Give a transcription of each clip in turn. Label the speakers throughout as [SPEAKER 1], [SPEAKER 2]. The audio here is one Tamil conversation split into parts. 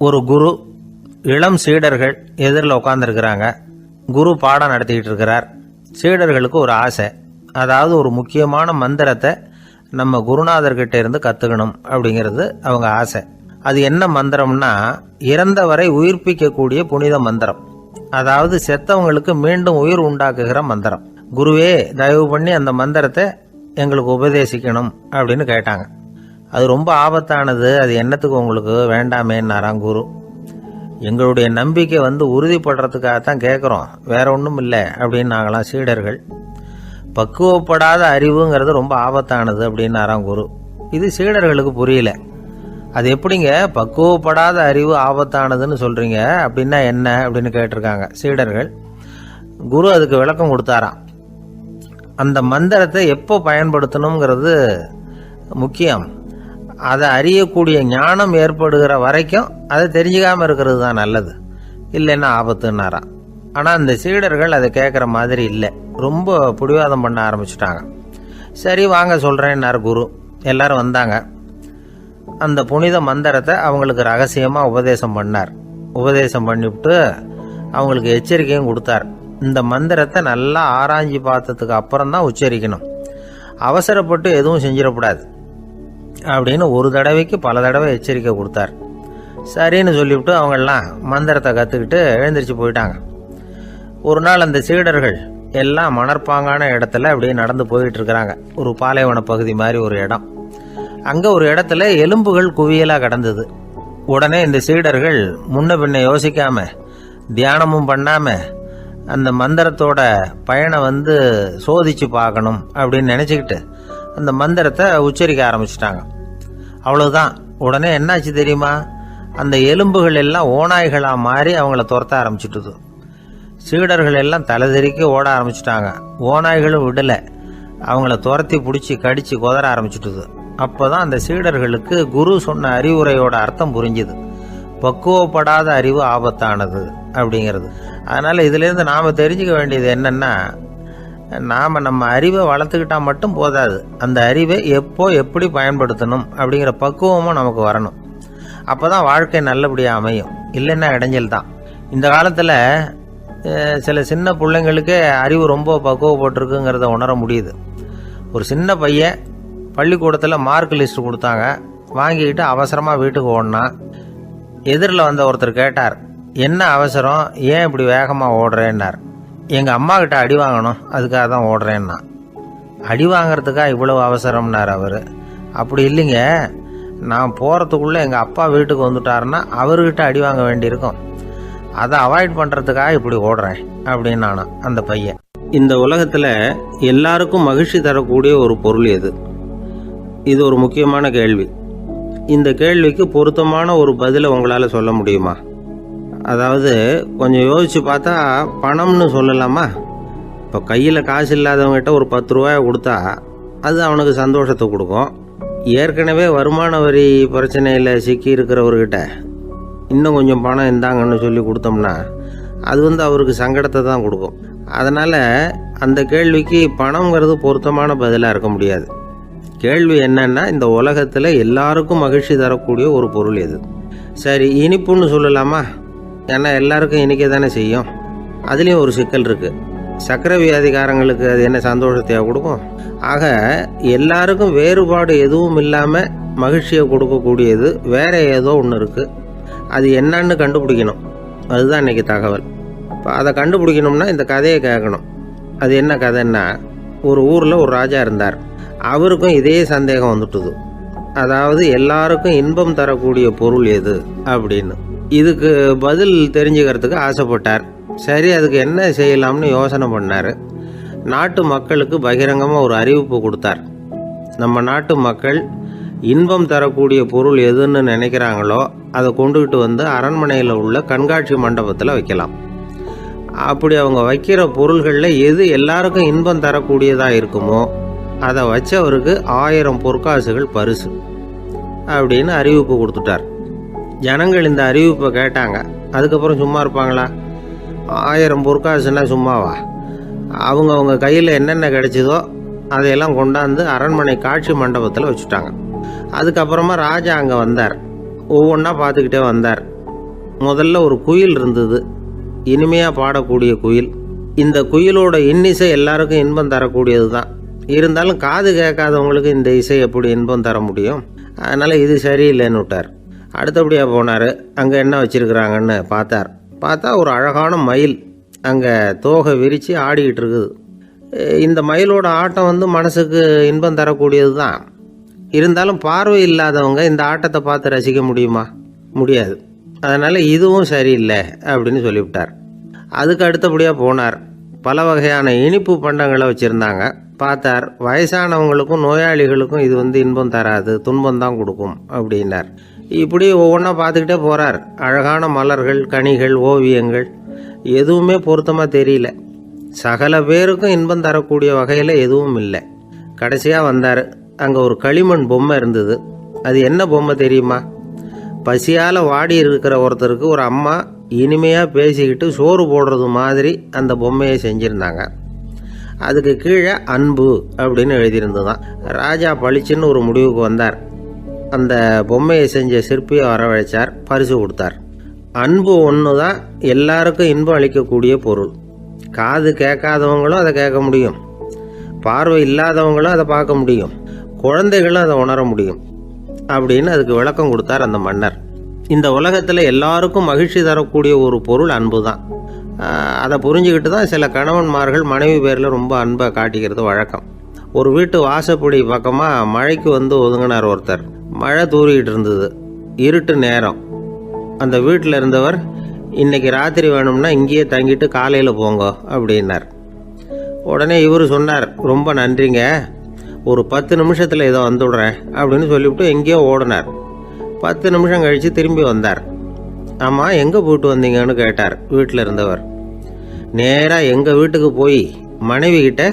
[SPEAKER 1] ஒரு குரு, இளம் சீடர்கள் எதிரில் உட்காந்துருக்கிறாங்க. குரு பாடம் நடத்திக்கிட்டு இருக்கிறார். சீடர்களுக்கு ஒரு ஆசை, அதாவது ஒரு முக்கியமான மந்திரத்தை நம்ம குருநாதர்கிட்ட இருந்து கற்றுக்கணும் அப்படிங்கிறது அவங்க ஆசை. அது என்ன மந்திரம்னா, இறந்தவரை உயிர்ப்பிக்கக்கூடிய புனித மந்திரம். அதாவது செத்தவங்களுக்கு மீண்டும் உயிர் உண்டாக்குகிற மந்திரம். குருவே, தயவு பண்ணி அந்த மந்திரத்தை எங்களுக்கு உபதேசிக்கணும் அப்படின்னு கேட்டாங்க. அது ரொம்ப ஆபத்தானது, அது என்னத்துக்கு உங்களுக்கு வேண்டாமேன்னாராம் குரு. எங்களுடைய நம்பிக்கை உறுதிப்படுறதுக்காகத்தான் கேட்குறோம், வேற ஒன்றும் இல்லை அப்படின்னு நாங்களாம் சீடர்கள். பக்குவப்படாத அறிவுங்கிறது ரொம்ப ஆபத்தானது அப்படின்னாராம் குரு. இது சீடர்களுக்கு புரியல. அது எப்படிங்க பக்குவப்படாத அறிவு ஆபத்தானதுன்னு சொல்றீங்க, அப்படின்னா என்ன அப்படின்னு கேட்டிருக்காங்க சீடர்கள். குரு அதுக்கு விளக்கம் கொடுத்தாராம். அந்த மந்திரத்தை எப்போ பயன்படுத்தணுங்கிறது முக்கியம். அதை அறியக்கூடிய ஞானம் ஏற்படுகிற வரைக்கும் அதை தெரிஞ்சுக்காம இருக்கிறது தான் நல்லது, இல்லைன்னா ஆபத்துன்னாராம். ஆனால் அந்த சீடர்கள் அதை கேட்குற மாதிரி இல்லை, ரொம்ப பிடிவாதம் பண்ண ஆரம்பிச்சுட்டாங்க. சரி வாங்க சொல்கிறேன்னார் குரு. எல்லாரும் வந்தாங்க. அந்த புனித மந்திரத்தை அவங்களுக்கு ரகசியமாக உபதேசம் பண்ணார். உபதேசம் பண்ணிவிட்டு அவங்களுக்கு எச்சரிக்கையும் கொடுத்தார். இந்த மந்திரத்தை நல்லா ஆராய்ச்சி பார்த்ததுக்கு அப்புறம் தான் உச்சரிக்கணும், அவசரப்பட்டு எதுவும் செஞ்சிடக்கூடாது அப்படின்னு ஒரு தடவைக்கு பல தடவை எச்சரிக்கை கொடுத்தார். சரின்னு சொல்லிவிட்டு அவங்கெல்லாம் மந்திரத்தை கற்றுக்கிட்டு எழுந்திரிச்சு போயிட்டாங்க. ஒரு நாள் அந்த சீடர்கள் எல்லாம் மணற்பாங்கான இடத்துல அப்படியே நடந்து போயிட்டு இருக்கிறாங்க. ஒரு பாலைவன பகுதி மாதிரி ஒரு இடம். அங்கே ஒரு இடத்துல எலும்புகள் குவியலாக கிடந்தது. உடனே இந்த சீடர்கள் முன்ன பின்ன யோசிக்காம, தியானமும் பண்ணாம, அந்த மந்திரத்தோட பயனை சோதிச்சு பார்க்கணும் அப்படின்னு நினச்சிக்கிட்டு அந்த மந்திரத்தை உச்சரிக்க ஆரம்பிச்சிட்டாங்க. அவ்வளவுதான். உடனே என்னாச்சு தெரியுமா, அந்த எலும்புகள் எல்லாம் ஓநாய்களாக மாறி அவங்கள துரத்த ஆரம்பிச்சுட்டுது. சீடர்கள் எல்லாம் தலைதெறிக்க ஓட ஆரம்பிச்சிட்டாங்க. ஓநாய்களும் விடலை, அவங்கள துரத்தி பிடிச்சி கடிச்சு கொதற ஆரம்பிச்சுட்டுது. அப்போதான் அந்த சீடர்களுக்கு குரு சொன்ன அறிவுரையோட அர்த்தம் புரிஞ்சுது. பக்குவப்படாத அறிவு ஆபத்தானது அப்படிங்கிறது. அதனால இதுலேருந்து நாம் தெரிஞ்சுக்க வேண்டியது என்னன்னா, நாம் நம்ம அறிவை வளர்த்துக்கிட்டா மட்டும் போதாது, அந்த அறிவை எப்போ எப்படி பயன்படுத்தணும் அப்படிங்கிற பக்குவமும் நமக்கு வரணும். அப்போ தான் வாழ்க்கை நல்லபடியாக அமையும், இல்லைன்னா இடைஞ்சல் தான். இந்த காலத்தில் சில சின்ன பிள்ளைங்களுக்கே அறிவு ரொம்ப பக்குவப்பட்டிருக்குங்கிறத உணர முடியுது. ஒரு சின்ன பையன் பள்ளிக்கூடத்தில் மார்க் லிஸ்ட் கொடுத்தாங்க, வாங்கிக்கிட்டு அவசரமாக வீட்டுக்கு ஓடினான். எதிரில் வந்த ஒருத்தர் கேட்டார், என்ன அவசரம், ஏன் இப்படி வேகமாக ஓடுறேன்னார். எங்கள் அம்மா கிட்ட அடி வாங்கணும், அதுக்காக தான் ஓடுறேன்னா. அடி வாங்கிறதுக்கா இவ்வளவு அவசரம்னார் அவர். அப்படி இல்லைங்க, நான் போகிறதுக்குள்ளே எங்கள் அப்பா வீட்டுக்கு வந்துட்டாருன்னா அவர்கிட்ட அடி வாங்க வேண்டியிருக்கும், அதை அவாய்ட் பண்ணுறதுக்காக இப்படி ஓடுறேன் அப்படின்னு நானா அந்த பையன். இந்த உலகத்தில் எல்லாருக்கும் மகிழ்ச்சி தரக்கூடிய ஒரு பொருள் எது? இது ஒரு முக்கியமான கேள்வி. இந்த கேள்விக்கு பொருத்தமான ஒரு பதிலை உங்களால் சொல்ல முடியுமா? அதாவது கொஞ்சம் யோசிச்சு பார்த்தா பணம்னு சொல்லலாமா? இப்போ கையில் காசு இல்லாதவங்ககிட்ட ஒரு 10 ரூபாயை கொடுத்தா அது அவனுக்கு சந்தோஷத்தை கொடுக்கும். ஏற்கனவே வருமான வரி பிரச்சனையில் சிக்கி இருக்கிறவர்கிட்ட இன்னும் கொஞ்சம் பணம் இருந்தாங்கன்னு சொல்லி கொடுத்தோம்னா அது அவருக்கு சங்கடத்தை தான் கொடுக்கும். அதனால் அந்த கேள்விக்கு பணங்கிறது பொருத்தமான பதிலாக இருக்க முடியாது. கேள்வி என்னன்னா, இந்த உலகத்தில் எல்லாருக்கும் மகிழ்ச்சி தரக்கூடிய ஒரு பொருள் எது? சரி, இனிப்புன்னு சொல்லலாமா? ஏன்னா எல்லாருக்கும் இனிக்க தானே செய்யும். அதுலேயும் ஒரு சிக்கல் இருக்குது. சர்க்கரை வியாதிக்காரங்களுக்கு அது என்ன சந்தோஷத்தையாக கொடுக்கும்? ஆக எல்லாருக்கும் வேறுபாடு எதுவும் இல்லாமல் மகிழ்ச்சியை கொடுக்கக்கூடியது வேற ஏதோ ஒன்று இருக்குது. அது என்னன்னு கண்டுபிடிக்கணும். அதுதான் இன்றைக்கி தகவல். இப்போ அதை கண்டுபிடிக்கணும்னா இந்த கதையை கேட்கணும். அது என்ன கதைன்னா, ஒரு ஊரில் ஒரு ராஜா இருந்தார். அவருக்கும் இதே சந்தேகம் வந்துட்டுது. அதாவது எல்லாருக்கும் இன்பம் தரக்கூடிய பொருள் எது அப்படின்னு. இதுக்கு பதில் தெரிஞ்சுக்கிறதுக்கு ஆசைப்பட்டார். சரி, அதுக்கு என்ன செய்யலாம்னு யோசனை பண்ணார். நாட்டு மக்களுக்கு பகிரங்கமாக ஒரு அறிவிப்பு கொடுத்தார். நம்ம நாட்டு மக்கள் இன்பம் தரக்கூடிய பொருள் எதுன்னு நினைக்கிறாங்களோ அதை கொண்டுகிட்டு அரண்மனையில் உள்ள கண்காட்சி மண்டபத்தில் வைக்கலாம். அப்படி அவங்க வைக்கிற பொருள்களில் எது எல்லாருக்கும் இன்பம் தரக்கூடியதாக இருக்குமோ அதை வச்சவருக்கு 1000 பொற்காசுகள் பரிசு அப்படின்னு அறிவிப்பு கொடுத்துட்டார். ஜனங்கள் இந்த அறிவிப்பை கேட்டாங்க. அதுக்கப்புறம் சும்மா இருப்பாங்களா? 1000 பொற்காசுன்னா சும்மாவா? அவங்க கையில் என்னென்ன கிடைச்சதோ அதையெல்லாம் கொண்டாந்து அரண்மனை காட்சி மண்டபத்தில் வச்சுட்டாங்க. அதுக்கப்புறமா ராஜா அங்கே வந்தார். ஒவ்வொன்றா பார்த்துக்கிட்டே வந்தார். முதல்ல ஒரு குயில் இருந்தது, இனிமையாக பாடக்கூடிய குயில். இந்த குயிலோட இன்னிசை எல்லாருக்கும் இன்பம் தரக்கூடியது தான். இருந்தாலும் காது கேட்காதவங்களுக்கு இந்த இசை எப்படி இன்பம் தர முடியும்? அதனால் இது சரியில்லைன்னு விட்டார். அடுத்தபடியாக போனார். அங்கே என்ன வச்சுருக்குறாங்கன்னு பார்த்தா ஒரு அழகான மயில் அங்கே தோகை விரித்து ஆடிக்கிட்டு இருக்குது. இந்த மயிலோட ஆட்டம் மனசுக்கு இன்பம் தரக்கூடியது தான். இருந்தாலும் பார்வை இல்லாதவங்க இந்த ஆட்டத்தை பார்த்து ரசிக்க முடியுமா? முடியாது. அதனால் இதுவும் சரியில்லை அப்படின்னு சொல்லிவிட்டார். அதுக்கு அடுத்தபடியாக போனார். பல வகையான இனிப்பு பண்டங்களை வச்சுருந்தாங்க. பார்த்தார், வயசானவங்களுக்கும் நோயாளிகளுக்கும் இது இன்பம் தராது, துன்பம் தான் கொடுக்கும் அப்படின்னார். இப்படி ஒவ்வொன்றா பார்த்துக்கிட்டே போகிறார். அழகான மலர்கள், கனிகள், ஓவியங்கள் எதுவுமே பொருத்தமாக தெரியல. சகல பேருக்கும் இன்பம் தரக்கூடிய வகையில் எதுவும் இல்லை. கடைசியாக வந்தார். அங்கே ஒரு களிமண் பொம்மை இருந்தது. அது என்ன பொம்மை தெரியுமா? பசியால் வாடி இருக்கிற ஒருத்தருக்கு ஒரு அம்மா இனிமையாக பேசிக்கிட்டு சோறு போடுறது மாதிரி அந்த பொம்மையை செஞ்சுருந்தாங்க. அதுக்கு கீழே அன்பு அப்படின்னு எழுதியிருந்துதான். ராஜா பளிச்சுன்னு ஒரு முடிவுக்கு வந்தார். அந்த பொம்மையை செஞ்ச சிற்பியை வரவழைச்சார், பரிசு கொடுத்தார். அன்பு ஒன்று தான் எல்லாருக்கும் இன்பம் அளிக்கக்கூடிய பொருள். காது கேட்காதவங்களும் அதை கேட்க முடியும், பார்வை இல்லாதவங்களும் அதை பார்க்க முடியும், குழந்தைகளும் அதை உணர முடியும் அப்படின்னு அதுக்கு விளக்கம் கொடுத்தார் அந்த மன்னர். இந்த உலகத்தில் எல்லாருக்கும் மகிழ்ச்சி தரக்கூடிய ஒரு பொருள் அன்பு தான். அதை புரிஞ்சுக்கிட்டு தான் சில கணவன்மார்கள் மனைவி பேரில் ரொம்ப அன்பை காட்டிக்கிறது வழக்கம். ஒரு வீட்டு வாசப்படி பக்கமாக மழைக்கு ஒதுங்கினார் ஒருத்தர். மழை தூரிக்கிட்டு இருந்தது, இருட்டு நேரம். அந்த வீட்டில் இருந்தவர், இன்னைக்கு ராத்திரி வேணும்னா இங்கேயே தங்கிட்டு காலையில் போங்க அப்படின்னார். உடனே இவர் சொன்னார், ரொம்ப நன்றிங்க, ஒரு 10 நிமிஷத்தில் இதை வந்துவிடுறேன் அப்படின்னு சொல்லிவிட்டு எங்கேயோ ஓடினார். 10 நிமிஷம் கழித்து திரும்பி வந்தார். ஆமாம், எங்கே போயிட்டு வந்தீங்கன்னு கேட்டார் வீட்டில் இருந்தவர். நேராக எங்கள் வீட்டுக்கு போய் மனைவி கிட்ட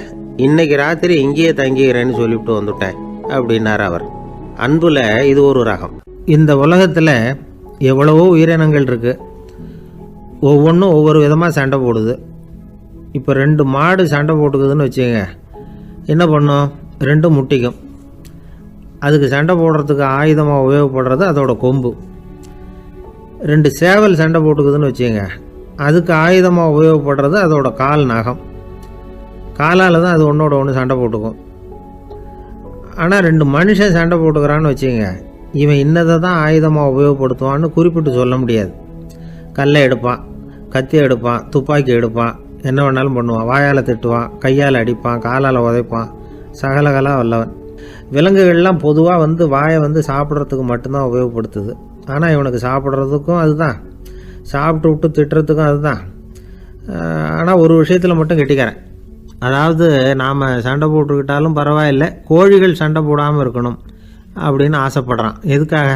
[SPEAKER 1] இன்னைக்கு ராத்திரி இங்கேயே தங்கிக்கிறேன்னு சொல்லிவிட்டு வந்துட்டேன் அப்படின்னார் அவர். அன்புல இது ஒரு ரகம். இந்த உலகத்தில் எவ்வளவோ உயிரினங்கள் இருக்குது. ஒவ்வொன்றும் ஒவ்வொரு விதமாக சண்டை போடுது. இப்போ 2 மாடு சண்டை போட்டுக்குதுன்னு வச்சுக்கோங்க, என்ன பண்ணும்? 2 முட்டிக்கும். அதுக்கு சண்டை போடுறதுக்கு ஆயுதமாக உபயோகப்படுறது அதோட கொம்பு. 2 சேவல் சண்டை போட்டுக்குதுன்னு வச்சுக்கோங்க, அதுக்கு ஆயுதமாக உபயோகப்படுறது அதோட கால் நகம். காலால் தான் அது ஒன்றோட ஒன்று சண்டை போட்டுக்கும். ஆனால் 2 மனுஷன் சண்டை போட்டுக்கிறான்னு வச்சுக்கோங்க, இவன் இன்னதை தான் ஆயுதமாக உபயோகப்படுத்துவான்னு குறிப்பிட்டு சொல்ல முடியாது. கல்லை எடுப்பான், கத்தி எடுப்பான், துப்பாக்கி எடுப்பான், என்ன வேணாலும் பண்ணுவான். வாயால் திட்டுவான், கையால் அடிப்பான், காலால் உதைப்பான், சகலகலா வல்லவன். விலங்குகள்லாம் பொதுவாக வாயை சாப்பிட்றதுக்கு மட்டும்தான் உபயோகப்படுத்துது. ஆனால் இவனுக்கு சாப்பிட்றதுக்கும் அதுதான், சாப்பிட்டு விட்டு திட்டுறதுக்கும் அதுதான். ஆனால் ஒரு விஷயத்தில் மட்டும் கெட்டிக்கிறேன். அதாவது நாம் சண்டை போட்டுக்கிட்டாலும் பரவாயில்லை, கோழிகள் சண்டை போடாமல் இருக்கணும் அப்படின்னு ஆசைப்படுறான். எதுக்காக?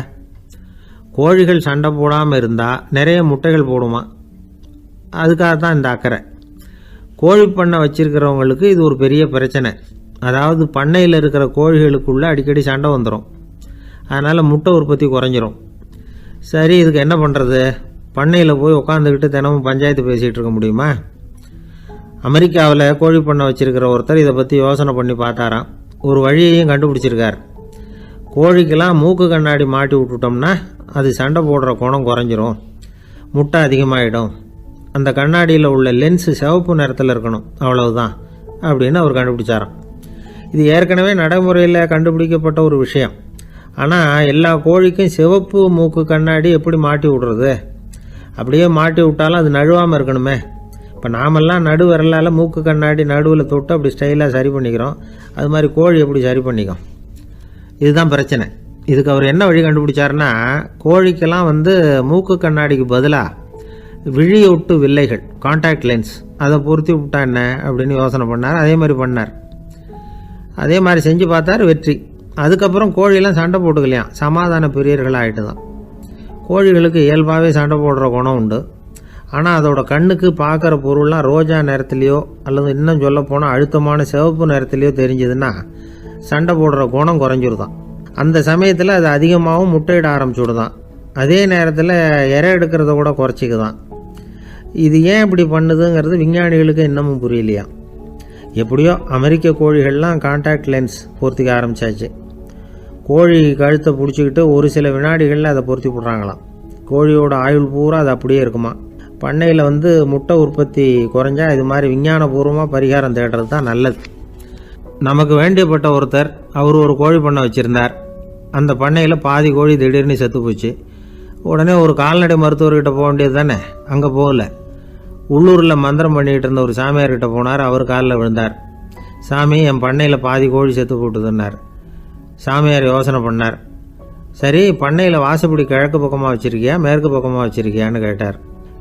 [SPEAKER 1] கோழிகள் சண்டை போடாமல் இருந்தால் நிறைய முட்டைகள் போடுமா, அதுக்காக தான் இந்த அக்கறை. கோழி பண்ணை வச்சுருக்கிறவங்களுக்கு இது ஒரு பெரிய பிரச்சனை. அதாவது பண்ணையில் இருக்கிற கோழிகளுக்குள்ளே அடிக்கடி சண்டை வந்துடும். அதனால் முட்டை உற்பத்தி குறைஞ்சிரும். சரி, இதுக்கு என்ன பண்ணுறது? பண்ணையில் போய் உட்காந்துக்கிட்டு தினமும் பஞ்சாயத்து பேசிகிட்டு இருக்க முடியுமா? அமெரிக்காவில் கோழி பண்ணை வச்சுருக்கிற ஒருத்தர் இதை பற்றி யோசனை பண்ணி பார்த்தாராம். ஒரு வழியையும் கண்டுபிடிச்சிருக்கார். கோழிக்கெல்லாம் மூக்கு கண்ணாடி மாட்டி விட்டுட்டோம்னா அது சண்டை போடுற குணம் குறைஞ்சிரும், முட்டை அதிகமாகிடும். அந்த கண்ணாடியில் உள்ள லென்ஸு சிவப்பு நிறத்தில் இருக்கணும், அவ்வளவுதான் அப்படின்னு அவர் கண்டுபிடிச்சாராம். இது ஏற்கனவே நடைமுறையில் கண்டுபிடிக்கப்பட்ட ஒரு விஷயம். ஆனால் எல்லா கோழிக்கும் சிவப்பு மூக்கு கண்ணாடி எப்படி மாட்டி விடுறது? அப்படியே மாட்டி விட்டாலும் அது நழுவாமல் இருக்கணுமே. இப்போ நாமெல்லாம் நடு விரலால் மூக்கு கண்ணாடி நடுவில் தொட்டு அப்படி ஸ்டைலாக சரி பண்ணிக்கிறோம். அது மாதிரி கோழி எப்படி சரி பண்ணிக்கும்? இதுதான் பிரச்சனை. இதுக்கு அவர் என்ன வழி கண்டுபிடிச்சாருன்னா, கோழிக்கெல்லாம் மூக்கு கண்ணாடிக்கு பதிலாக விழியொட்டு வில்லைகள், கான்டாக்ட் லென்ஸ், அதை பொருத்தி விட்டா என்ன அப்படின்னு யோசனை பண்ணார். அதே மாதிரி பண்ணார். அதே மாதிரி செஞ்சு பார்த்தார், வெற்றி. அதுக்கப்புறம் கோழியெல்லாம் சண்டை போட்டுக்கலையாம், சமாதான பிரியர்கள் ஆகிட்டு தான். கோழிகளுக்கு இயல்பாகவே சண்டை போடுற குணம் உண்டு. ஆனால் அதோட கண்ணுக்கு பார்க்குற பொருள்லாம் ரோஜா நிறத்துலையோ அல்லது இன்னும் சொல்ல போனால் அழுத்தமான சிவப்பு நிறத்துலையோ தெரிஞ்சதுன்னா சண்டை போடுற குணம் குறைஞ்சிருதான். அந்த சமயத்தில் அது அதிகமாகவும் முட்டையிட ஆரம்பிச்சுடுதான். அதே நேரத்தில் இறை எடுக்கிறத கூட குறைச்சிக்குதான். இது ஏன் இப்படி பண்ணுதுங்கிறது விஞ்ஞானிகளுக்கு இன்னமும் புரியலையா. எப்படியோ அமெரிக்க கோழிகள்லாம் கான்டாக்ட் லென்ஸ் பொருத்திக்க ஆரம்பித்தாச்சு. கோழி கழுத்தை பிடிச்சிக்கிட்டு ஒரு சில வினாடிகளில் அதை பொருத்தி போடுறாங்களாம். கோழியோட ஆயுள் பூரா அது அப்படியே இருக்குமா. பண்ணையில் முட்டை உற்பத்தி குறைஞ்சா இது மாதிரி விஞ்ஞானபூர்வமாக பரிகாரம் தேடுறது தான் நல்லது. நமக்கு வேண்டியப்பட்ட ஒருத்தர் அவர் ஒரு கோழி பண்ணை வச்சுருந்தார். அந்த பண்ணையில் பாதி கோழி திடீர்னு செத்து போச்சு. உடனே ஒரு கால்நடை மருத்துவர்கிட்ட போக வேண்டியது தானே, அங்கே போகல. உள்ளூரில் மந்திரம் பண்ணிகிட்டு இருந்த ஒரு சாமியார்கிட்ட போனார். அவர் காலில் விழுந்தார். சாமி, என் பண்ணையில் பாதி கோழி செத்து போட்டுதுன்னார். சாமியார் யோசனை பண்ணார். சரி, பண்ணையில் வாசப்படி கிழக்கு பக்கமாக வச்சுருக்கியா மேற்கு பக்கமாக வச்சுருக்கியான்னு கேட்டார்.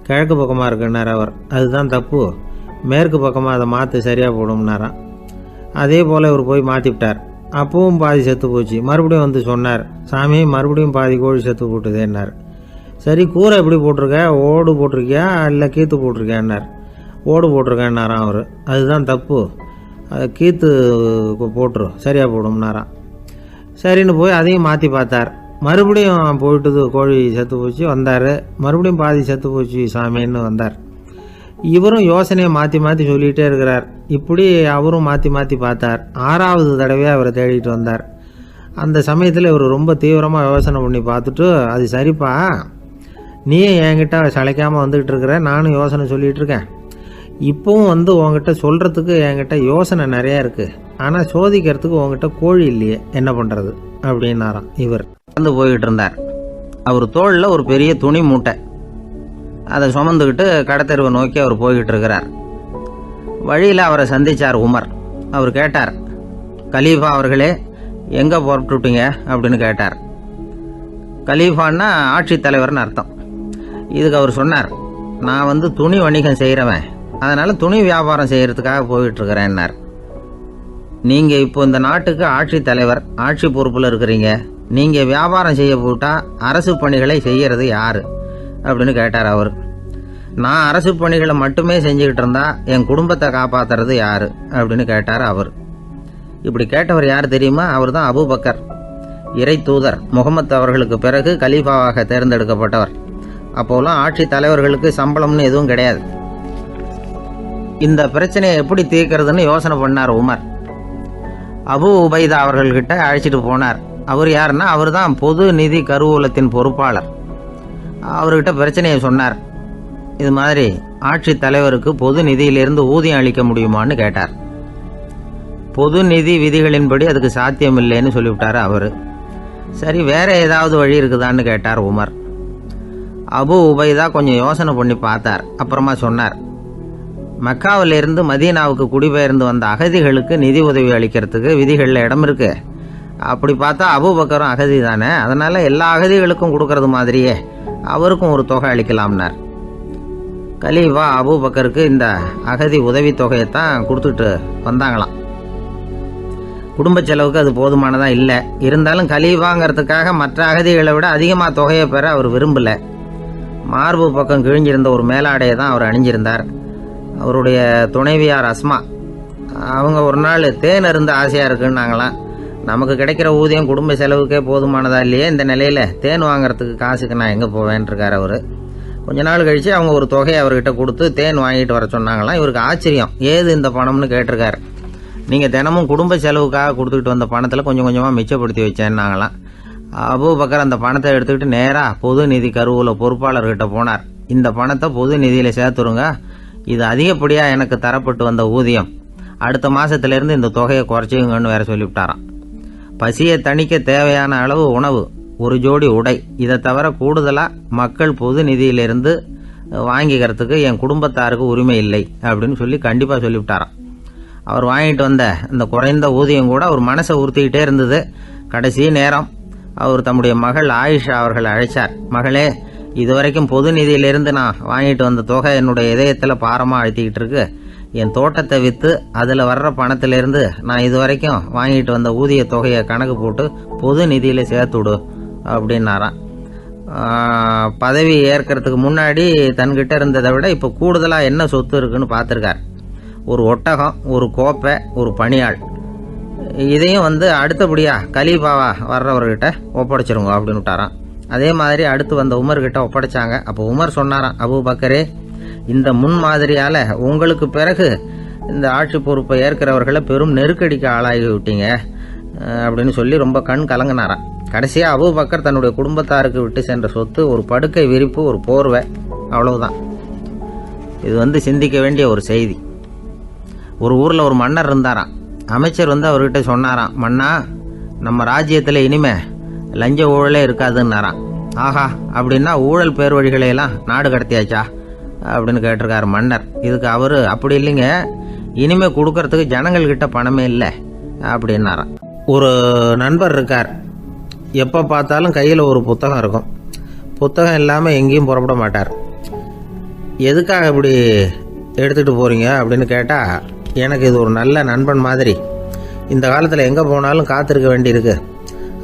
[SPEAKER 1] கிழக்கு பக்கமாக இருக்குன்னார் அவர். அதுதான் தப்பு, மேற்கு பக்கமாக அதை மாற்று சரியாக போடும்னாராம். அதே போல் இவர் போய் மாற்றிவிட்டார். அப்பவும் பாதி செத்து போச்சு. மறுபடியும் சொன்னார், சாமி மறுபடியும் பாதி கோழி செத்து போட்டுதேன்னார். சரி, கூரை எப்படி போட்டிருக்க, ஓடு போட்டிருக்கியா இல்லை கீத்து போட்டிருக்கியான்னார். ஓடு போட்டிருக்கேன்னாராம் அவர். அதுதான் தப்பு, கீத்து போட்டுரு சரியாக போடும்னாராம். சரின்னு போய் அதையும் மாற்றி பார்த்தார். மறுபடியும் போயிட்டுது, கோழி செத்து போச்சு. வந்தார். மறுபடியும் பாதி செத்து போச்சு சாமின்னு வந்தார். இவரும் யோசனையை மாற்றி மாற்றி சொல்லிகிட்டே இருக்கிறார். இப்படி அவரும் மாற்றி மாற்றி பார்த்தார். 6வது தடவையாக அவரை தேடிட்டு வந்தார். அந்த சமயத்தில் இவர் ரொம்ப தீவிரமாக யோசனை பண்ணி பார்த்துட்டு, அது சரிப்பா, நீயே என்கிட்ட சளைக்காமல் வந்துக்கிட்டு இருக்கிற, நானும் யோசனை சொல்லிகிட்டு இருக்கேன். இப்போவும் உங்ககிட்ட சொல்கிறதுக்கு என்கிட்ட யோசனை நிறையா இருக்குது. ஆனால் சோதிக்கிறதுக்கு உங்ககிட்ட கோழி இல்லையே, என்ன பண்ணுறது அப்படின்னாராம். இவர் வந்து போய்கிட்டு இருந்தார். அவர் தோளில் ஒரு பெரிய துணி மூட்டை, அதை சுமந்துக்கிட்டு கடத்தெருவை நோக்கி அவர் போய்கிட்டு இருக்கிறார். வழியில் அவரை சந்தித்தார் உமர். அவர் கேட்டார், கலீஃபா அவர்களே, எங்கே புறப்பட்டுட்டீங்க அப்படின்னு கேட்டார். கலீஃபான்னா ஆட்சித்தலைவர்னு அர்த்தம். இதுக்கு அவர் சொன்னார், நான் துணி வணிகம் செய்கிறவன், அதனால் துணி வியாபாரம் செய்கிறதுக்காக போயிட்டுருக்கிறேன்னார். நீங்கள் இப்போ இந்த நாட்டுக்கு ஆட்சித்தலைவர், ஆட்சி பொறுப்பில் இருக்கிறீங்க. நீங்கள் வியாபாரம் செய்ய போட்டால் அரசு பணிகளை செய்கிறது யார் அப்படின்னு கேட்டார் அவர். நான் அரசு பணிகளை மட்டுமே செஞ்சுக்கிட்டு இருந்தா என் குடும்பத்தை காப்பாற்றுறது யார் அப்படின்னு கேட்டார் அவர். இப்படி கேட்டவர் யார் தெரியுமா? அவர் தான் அபூபக்கர், இறை தூதர் முகமது அவர்களுக்கு பிறகு கலீஃபாவாக தேர்ந்தெடுக்கப்பட்டவர். அப்போலாம் ஆட்சி தலைவர்களுக்கு சம்பளம்னு எதுவும் கிடையாது. இந்த பிரச்சனையை எப்படி தீர்க்கிறதுன்னு யோசனை பண்ணார் உமர். அபு உபைதா அவர்கள்கிட்ட அழைச்சிட்டு போனார். அவர் யாருன்னா, அவர் தான் பொது நிதி கருவூலத்தின் பொறுப்பாளர். அவர்கிட்ட பிரச்சனையை சொன்னார். இது மாதிரி ஆட்சி தலைவருக்கு பொது நிதியிலிருந்து ஊதியம் அளிக்க முடியுமான்னு கேட்டார். பொது நிதி விதிகளின்படி அதுக்கு சாத்தியம் இல்லைன்னு சொல்லிவிட்டார் அவர். சரி, வேற ஏதாவது வழி இருக்குதான்னு கேட்டார் உமர். அபு உபைதா கொஞ்சம் யோசனை பண்ணி பார்த்தார். அப்புறமா சொன்னார், மக்காவிலிருந்து மதீனாவுக்கு குடிபெயர்ந்து வந்த அகதிகளுக்கு நிதி உதவி அளிக்கிறதுக்கு விதிகளில் இடம் இருக்கு. அப்படி பார்த்தா அபூபக்கரும் அகதி தானே, அதனால எல்லா அகதிகளுக்கும் கொடுக்கறது மாதிரியே அவருக்கும் ஒரு தொகை அளிக்கலாம்னார். கலீஃபா அபூபக்கருக்கு இந்த அகதி உதவி தொகையைத்தான் கொடுத்துட்டு வந்தாங்களாம். குடும்ப செலவுக்கு அது போதுமானதா இல்லை. இருந்தாலும் கலீஃபாங்கிறதுக்காக மற்ற அகதிகளை விட அதிகமாக தொகையை பெற அவர் விரும்பலை. மார்பு பக்கம் கிழிஞ்சிருந்த ஒரு மேலாடையை தான் அவர் அணிஞ்சிருந்தார். அவருடைய துணைவியார் அஸ்மா, அவங்க ஒரு நாள் தேன் அருந்து ஆசையாக இருக்குன்னாங்களாம். நமக்கு கிடைக்கிற ஊதியம் குடும்ப செலவுக்கே போதுமானதா இல்லையே, இந்த நிலையில் தேன் வாங்கிறதுக்கு காசுக்கு நான் எங்கே போவேன்ருக்கார் அவர். கொஞ்ச நாள் கழித்து அவங்க ஒரு தொகையை அவர்கிட்ட கொடுத்து தேன் வாங்கிட்டு வர சொன்னாங்களாம். இவருக்கு ஆச்சரியம், ஏது இந்த பணம்னு கேட்டிருக்காரு. நீங்கள் தினமும் குடும்ப செலவுக்காக கொடுத்துக்கிட்டு வந்த பணத்தில் கொஞ்சம் கொஞ்சமாக மிச்சப்படுத்தி வச்சேன்னாங்களாம். அபூபக்கர் அந்த பணத்தை எடுத்துக்கிட்டு நேராக பொது நிதி கருவூல பொறுப்பாளர்கிட்ட போனார். இந்த பணத்தை பொது நிதியில் சேர்த்துருங்க, இது அதிகப்படியாக எனக்கு தரப்பட்டு வந்த ஊதியம், அடுத்த மாதத்துலேருந்து இந்த தொகையை குறைச்சிங்கன்னு வேற சொல்லிவிட்டாராம். பசியை தணிக்க தேவையான அளவு உணவு, ஒரு ஜோடி உடை, இதை தவிர கூடுதலாக மக்கள் பொது நிதியிலிருந்து வாங்கிக்கிறதுக்கு என் குடும்பத்தாருக்கு உரிமை இல்லை அப்படின்னு சொல்லி கண்டிப்பாக சொல்லிவிட்டாராம். அவர் வாங்கிட்டு வந்த இந்த குறைந்த ஊதியம் கூட அவர் மனசை உறுத்திக்கிட்டே இருந்தது. கடைசி நேரம் அவர் தம்முடைய மகள் ஆயிஷா அவர்களை அழைச்சார். மகளே, இதுவரைக்கும் பொது நிதியிலிருந்து நான் வாங்கிட்டு வந்த தொகை என்னுடைய இதயத்தில் பாரமாக அழுத்திக்கிட்டு இருக்கு. என் தோட்டத்தை விற்று அதில் வர்ற பணத்திலிருந்து நான் இதுவரைக்கும் வாங்கிட்டு வந்த ஊதிய தொகையை கணக்கு போட்டு பொது நிதியில் சேர்த்துடு அப்படின்னாராம். பதவி ஏற்கிறதுக்கு முன்னாடி தன்கிட்ட இருந்ததை விட இப்போ கூடுதலாக என்ன சொத்து இருக்குன்னு பார்த்துருக்கார். ஒரு ஒட்டகம், ஒரு கோப்பை, ஒரு பணியாள். இதையும் அடுத்தபடியாக கலீஃபாவா வர்றவர்கிட்ட ஒப்படைச்சிருங்க அப்படின்னு விட்டாராம். அதே மாதிரி அடுத்து வந்த உமர்கிட்ட ஒப்படைச்சாங்க. அப்போ உமர் சொன்னாராம், அபூபக்கரே, இந்த முன்மாதிரியால் உங்களுக்கு பிறகு இந்த ஆட்சி பொறுப்பை ஏற்கிறவர்களை பெரும் நெருக்கடிக்கு ஆளாகி விட்டீங்க. அப்படின்னு சொல்லி ரொம்ப கண் கலங்கினாராம். கடைசியாக அபூபக்கர் தன்னுடைய குடும்பத்தாருக்கு விட்டு சென்ற சொத்து ஒரு படுக்கை விரிப்பு, ஒரு போர்வை, அவ்வளவுதான். இது சிந்திக்க வேண்டிய ஒரு செய்தி. ஒரு ஊரில் ஒரு மன்னர் இருந்தாராம். அமைச்சர் அவர்கிட்ட சொன்னாராம், மன்னா, நம்ம ராஜ்யத்தில் இனிமே லஞ்ச ஊழலே இருக்காதுன்னாராம். ஆஹா, அப்படின்னா ஊழல் பேர் வழிகளையெல்லாம் நாடு கடத்தியாச்சா அப்படின்னு கேட்டிருக்காரு மன்னர். இதுக்கு அவர், அப்படி இல்லைங்க, இனிமே கொடுக்கறதுக்கு ஜனங்கள்கிட்ட பணமே இல்லை அப்படின்னாராம். ஒரு நண்பர் இருக்கார். எப்போ பார்த்தாலும் கையில் ஒரு புத்தகம் இருக்கும். புத்தகம் இல்லாமல் எங்கேயும் புறப்பட மாட்டார். எதுக்காக இப்படி எடுத்துகிட்டு போகிறீங்க அப்படின்னு கேட்டால், எனக்கு இது ஒரு நல்ல நண்பன் மாதிரி. இந்த காலத்தில் எங்கே போனாலும் காத்திருக்க வேண்டியிருக்கு.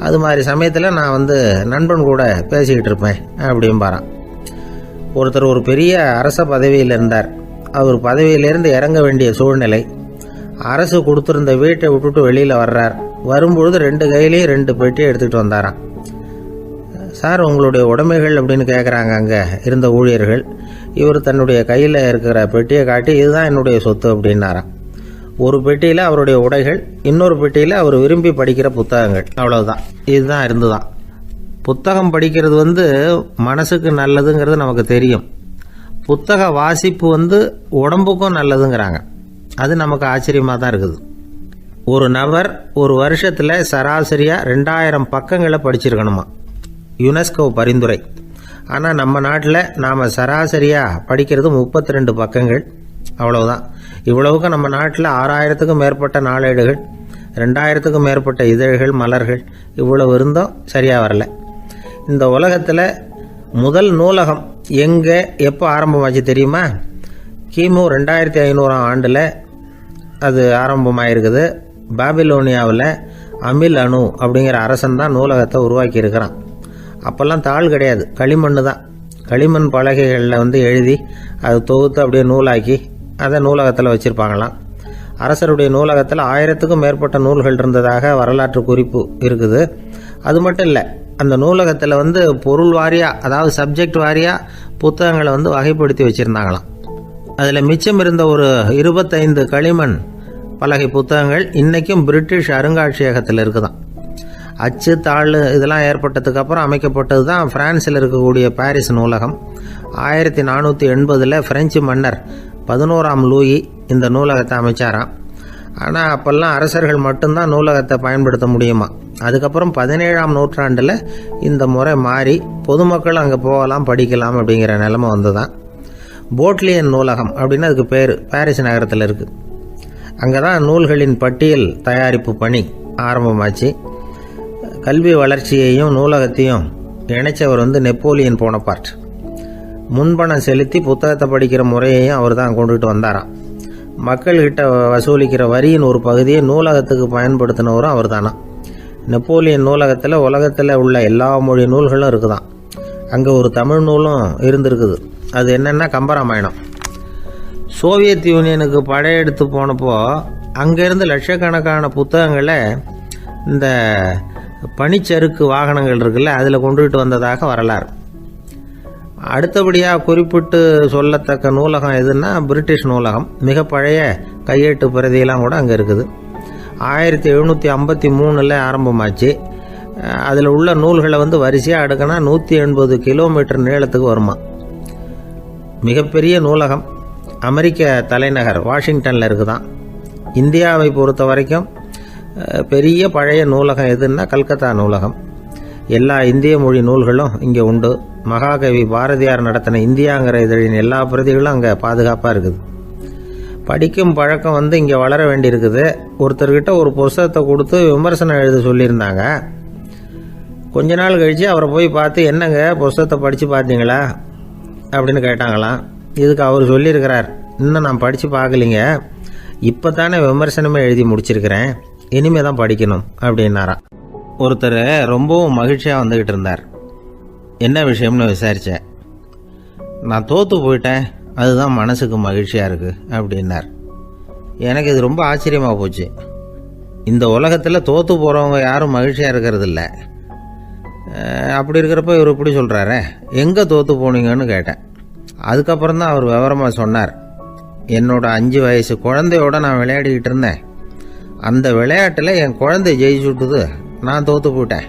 [SPEAKER 1] அது மாதிரி சமயத்தில் நான் நண்பன் கூட பேசிக்கிட்டு இருப்பேன் அப்படிம்பாரான். ஒருத்தர் ஒரு பெரிய அரச பதவியில் இருந்தார். அவர் பதவியிலேருந்து இறங்க வேண்டிய சூழ்நிலை. அரசு கொடுத்துருந்த வீட்டை விட்டுட்டு வெளியில் வர்றார். வரும்பொழுது 2 கையிலையும் 2 பெட்டியை எடுத்துகிட்டு வந்தாராம். சார், உங்களுடைய உடைமைகள் அப்படின்னு கேட்குறாங்க அங்கே இருந்த ஊழியர்கள். இவர் தன்னுடைய கையில் இருக்கிற பெட்டியை காட்டி, இதுதான் என்னுடைய சொத்து அப்படின்னாராம். ஒரு பெட்டியில் அவருடைய உடைகள், இன்னொரு பெட்டியில் அவர் விரும்பி படிக்கிற புத்தகங்கள், அவ்வளவுதான். இதுதான் இருந்துதான். புத்தகம் படிக்கிறது மனசுக்கு நல்லதுங்கிறது நமக்கு தெரியும். புத்தக வாசிப்பு உடம்புக்கும் நல்லதுங்கிறாங்க. அது நமக்கு ஆச்சரியமாக தான் இருக்குது. ஒரு நபர் ஒரு வருஷத்தில் சராசரியாக 2000 பக்கங்களை படிச்சிருக்கணுமா, யுனெஸ்கோ பரிந்துரை. ஆனால் நம்ம நாட்டில் நாம் சராசரியாக படிக்கிறது 32 பக்கங்கள், அவ்வளவுதான். இவ்வளவுக்கு நம்ம நாட்டில் 6000த்துக்கும் மேற்பட்ட நாளேடுகள், 2000த்துக்கும் மேற்பட்ட இதழ்கள், மலர்கள், இவ்வளவு இருந்தும் சரியாக வரல. இந்த உலகத்தில் முதல் நூலகம் எங்கே எப்போ ஆரம்பமாச்சு தெரியுமா? கிமு 2500ஆம் ஆண்டில் அது ஆரம்பமாயிருக்குது. பாபிலோனியாவில் அமில் அணு அப்படிங்கிற அரசன் தான் நூலகத்தை உருவாக்கி இருக்கிறான். அப்போல்லாம் தாள் கிடையாது, களிமண் தான். களிமண் பலகைகளில் எழுதி அது தொகுத்து அப்படியே நூலாக்கி அதை நூலகத்தில் வச்சுருப்பாங்களாம். அரசருடைய நூலகத்தில் 1000த்துக்கும் மேற்பட்ட நூல்கள் இருந்ததாக வரலாற்று குறிப்பு இருக்குது. அது மட்டும் இல்லை, அந்த நூலகத்தில் பொருள் வாரியாக, அதாவது சப்ஜெக்ட் வாரியாக புத்தகங்களை வகைப்படுத்தி வச்சுருந்தாங்களாம். அதில் மிச்சம் இருந்த ஒரு 25 களிமண் பலகை புத்தகங்கள் இன்றைக்கும் பிரிட்டிஷ் அருங்காட்சியகத்தில் இருக்குதான். அச்சு, தாள் இதெல்லாம் ஏற்பட்டதுக்கு அப்புறம் அமைக்கப்பட்டது தான் பிரான்சில் இருக்கக்கூடிய பாரிஸ் நூலகம். 1480 பிரெஞ்சு மன்னர் 11ஆம் லூயி இந்த நூலகத்தை அமைச்சாராம். ஆனால் அப்போல்லாம் அரசர்கள் மட்டும்தான் நூலகத்தை பயன்படுத்த முடியுமா. அதுக்கப்புறம் 17ஆம் நூற்றாண்டில் இந்த முறை மாறி பொதுமக்கள் அங்கே போகலாம், படிக்கலாம் அப்படிங்கிற நிலைமை வந்துதான். போட்லியன் நூலகம் அப்படின்னு அதுக்கு பேர், பாரிஸ் நகரத்தில் இருக்குது. அங்கே தான் நூல்களின் பட்டியல் தயாரிப்பு பணி ஆரம்பமாச்சு. கல்வி வளர்ச்சியையும் நூலகத்தையும் இணைச்சவர் நெப்போலியன் போனபார்ட். முன்பணம் செலுத்தி புத்தகத்தை படிக்கிற முறையையும் அவர் தான் கொண்டுட்டு வந்தாராம். மக்கள்கிட்ட வசூலிக்கிற வரியின் ஒரு பகுதியை நூலகத்துக்கு பயன்படுத்தினவரும் அவர் தானா. நெப்போலியன் நூலகத்தில் உலகத்தில் உள்ள எல்லா மொழி நூல்களும் இருக்குதான். அங்கே ஒரு தமிழ் நூலும் இருந்திருக்குது. அது என்னென்னா கம்பராமாயணம். சோவியத் யூனியனுக்கு படையெடுத்து போனப்போ அங்கேருந்து லட்சக்கணக்கான புத்தகங்களை இந்த பனிச்சறுக்கு வாகனங்கள் இருக்குல்ல, அதில் கொண்டுகிட்டு வந்ததாக வரலாறு. அடுத்தபடியாக குறிப்பிட்டு சொல்லத்தக்க நூலகம் எதுன்னா பிரிட்டிஷ் நூலகம். மிக பழைய கையெழுத்து பிரதியெல்லாம் கூட அங்கே இருக்குது. 1753 ஆரம்பமாச்சு. அதில் உள்ள நூல்களை வரிசையாக அடுக்கினா 180 கிலோமீட்டர் நீளத்துக்கு வருமா. மிகப்பெரிய நூலகம் அமெரிக்க தலைநகர் வாஷிங்டனில் இருக்குதான். இந்தியாவை பொறுத்த வரைக்கும் பெரிய பழைய நூலகம் எதுன்னா கல்கத்தா நூலகம். எல்லா இந்திய மொழி நூல்களும் இங்கே உண்டு. மகாகவி பாரதியார் நடத்தின இந்தியாங்கிற இதழின் எல்லா பிரதிகளும் அங்கே பாதுகாப்பாக இருக்குது. படிக்கும் பழக்கம் இங்கே வளர வேண்டியிருக்குது. ஒருத்தர்கிட்ட ஒரு புஸ்தகத்தை கொடுத்து விமர்சனம் எழுத சொல்லியிருந்தாங்க. கொஞ்ச நாள் கழித்து அவரை போய் பார்த்து, என்னங்க புஸ்தகத்தை படித்து பார்த்தீங்களா அப்படின்னு கேட்டாங்களாம். இதுக்கு அவர் சொல்லியிருக்கிறார், இன்னும் நான் படித்து பார்க்கலிங்க, இப்போ தானே விமர்சனமே எழுதி முடிச்சிருக்கிறேன், இனிமே தான் படிக்கணும் அப்படின்னாராம். ஒருத்தர் ரொம்பவும் மகிழ்ச்சியாக வந்துக்கிட்டு இருந்தார். என்ன விஷயம்னு விசாரித்தேன். நான் தோற்று போயிட்டேன், அதுதான் மனசுக்கு மகிழ்ச்சியாக இருக்குது அப்படின்னார். எனக்கு இது ரொம்ப ஆச்சரியமாக போச்சு. இந்த உலகத்தில் தோற்று போகிறவங்க யாரும் மகிழ்ச்சியாக இருக்கிறதில்ல. அப்படி இருக்கிறப்ப இவர் இப்படி சொல்கிறாரே, எங்கே தோற்று போனீங்கன்னு கேட்டேன். அதுக்கப்புறம் தான் அவர் விவரமாக சொன்னார். என்னோட 5 வயசு குழந்தையோட நான் விளையாடிக்கிட்டு இருந்தேன். அந்த விளையாட்டில் என் குழந்தை ஜெயிச்சு விட்டுது, நான் தோற்று போயிட்டேன்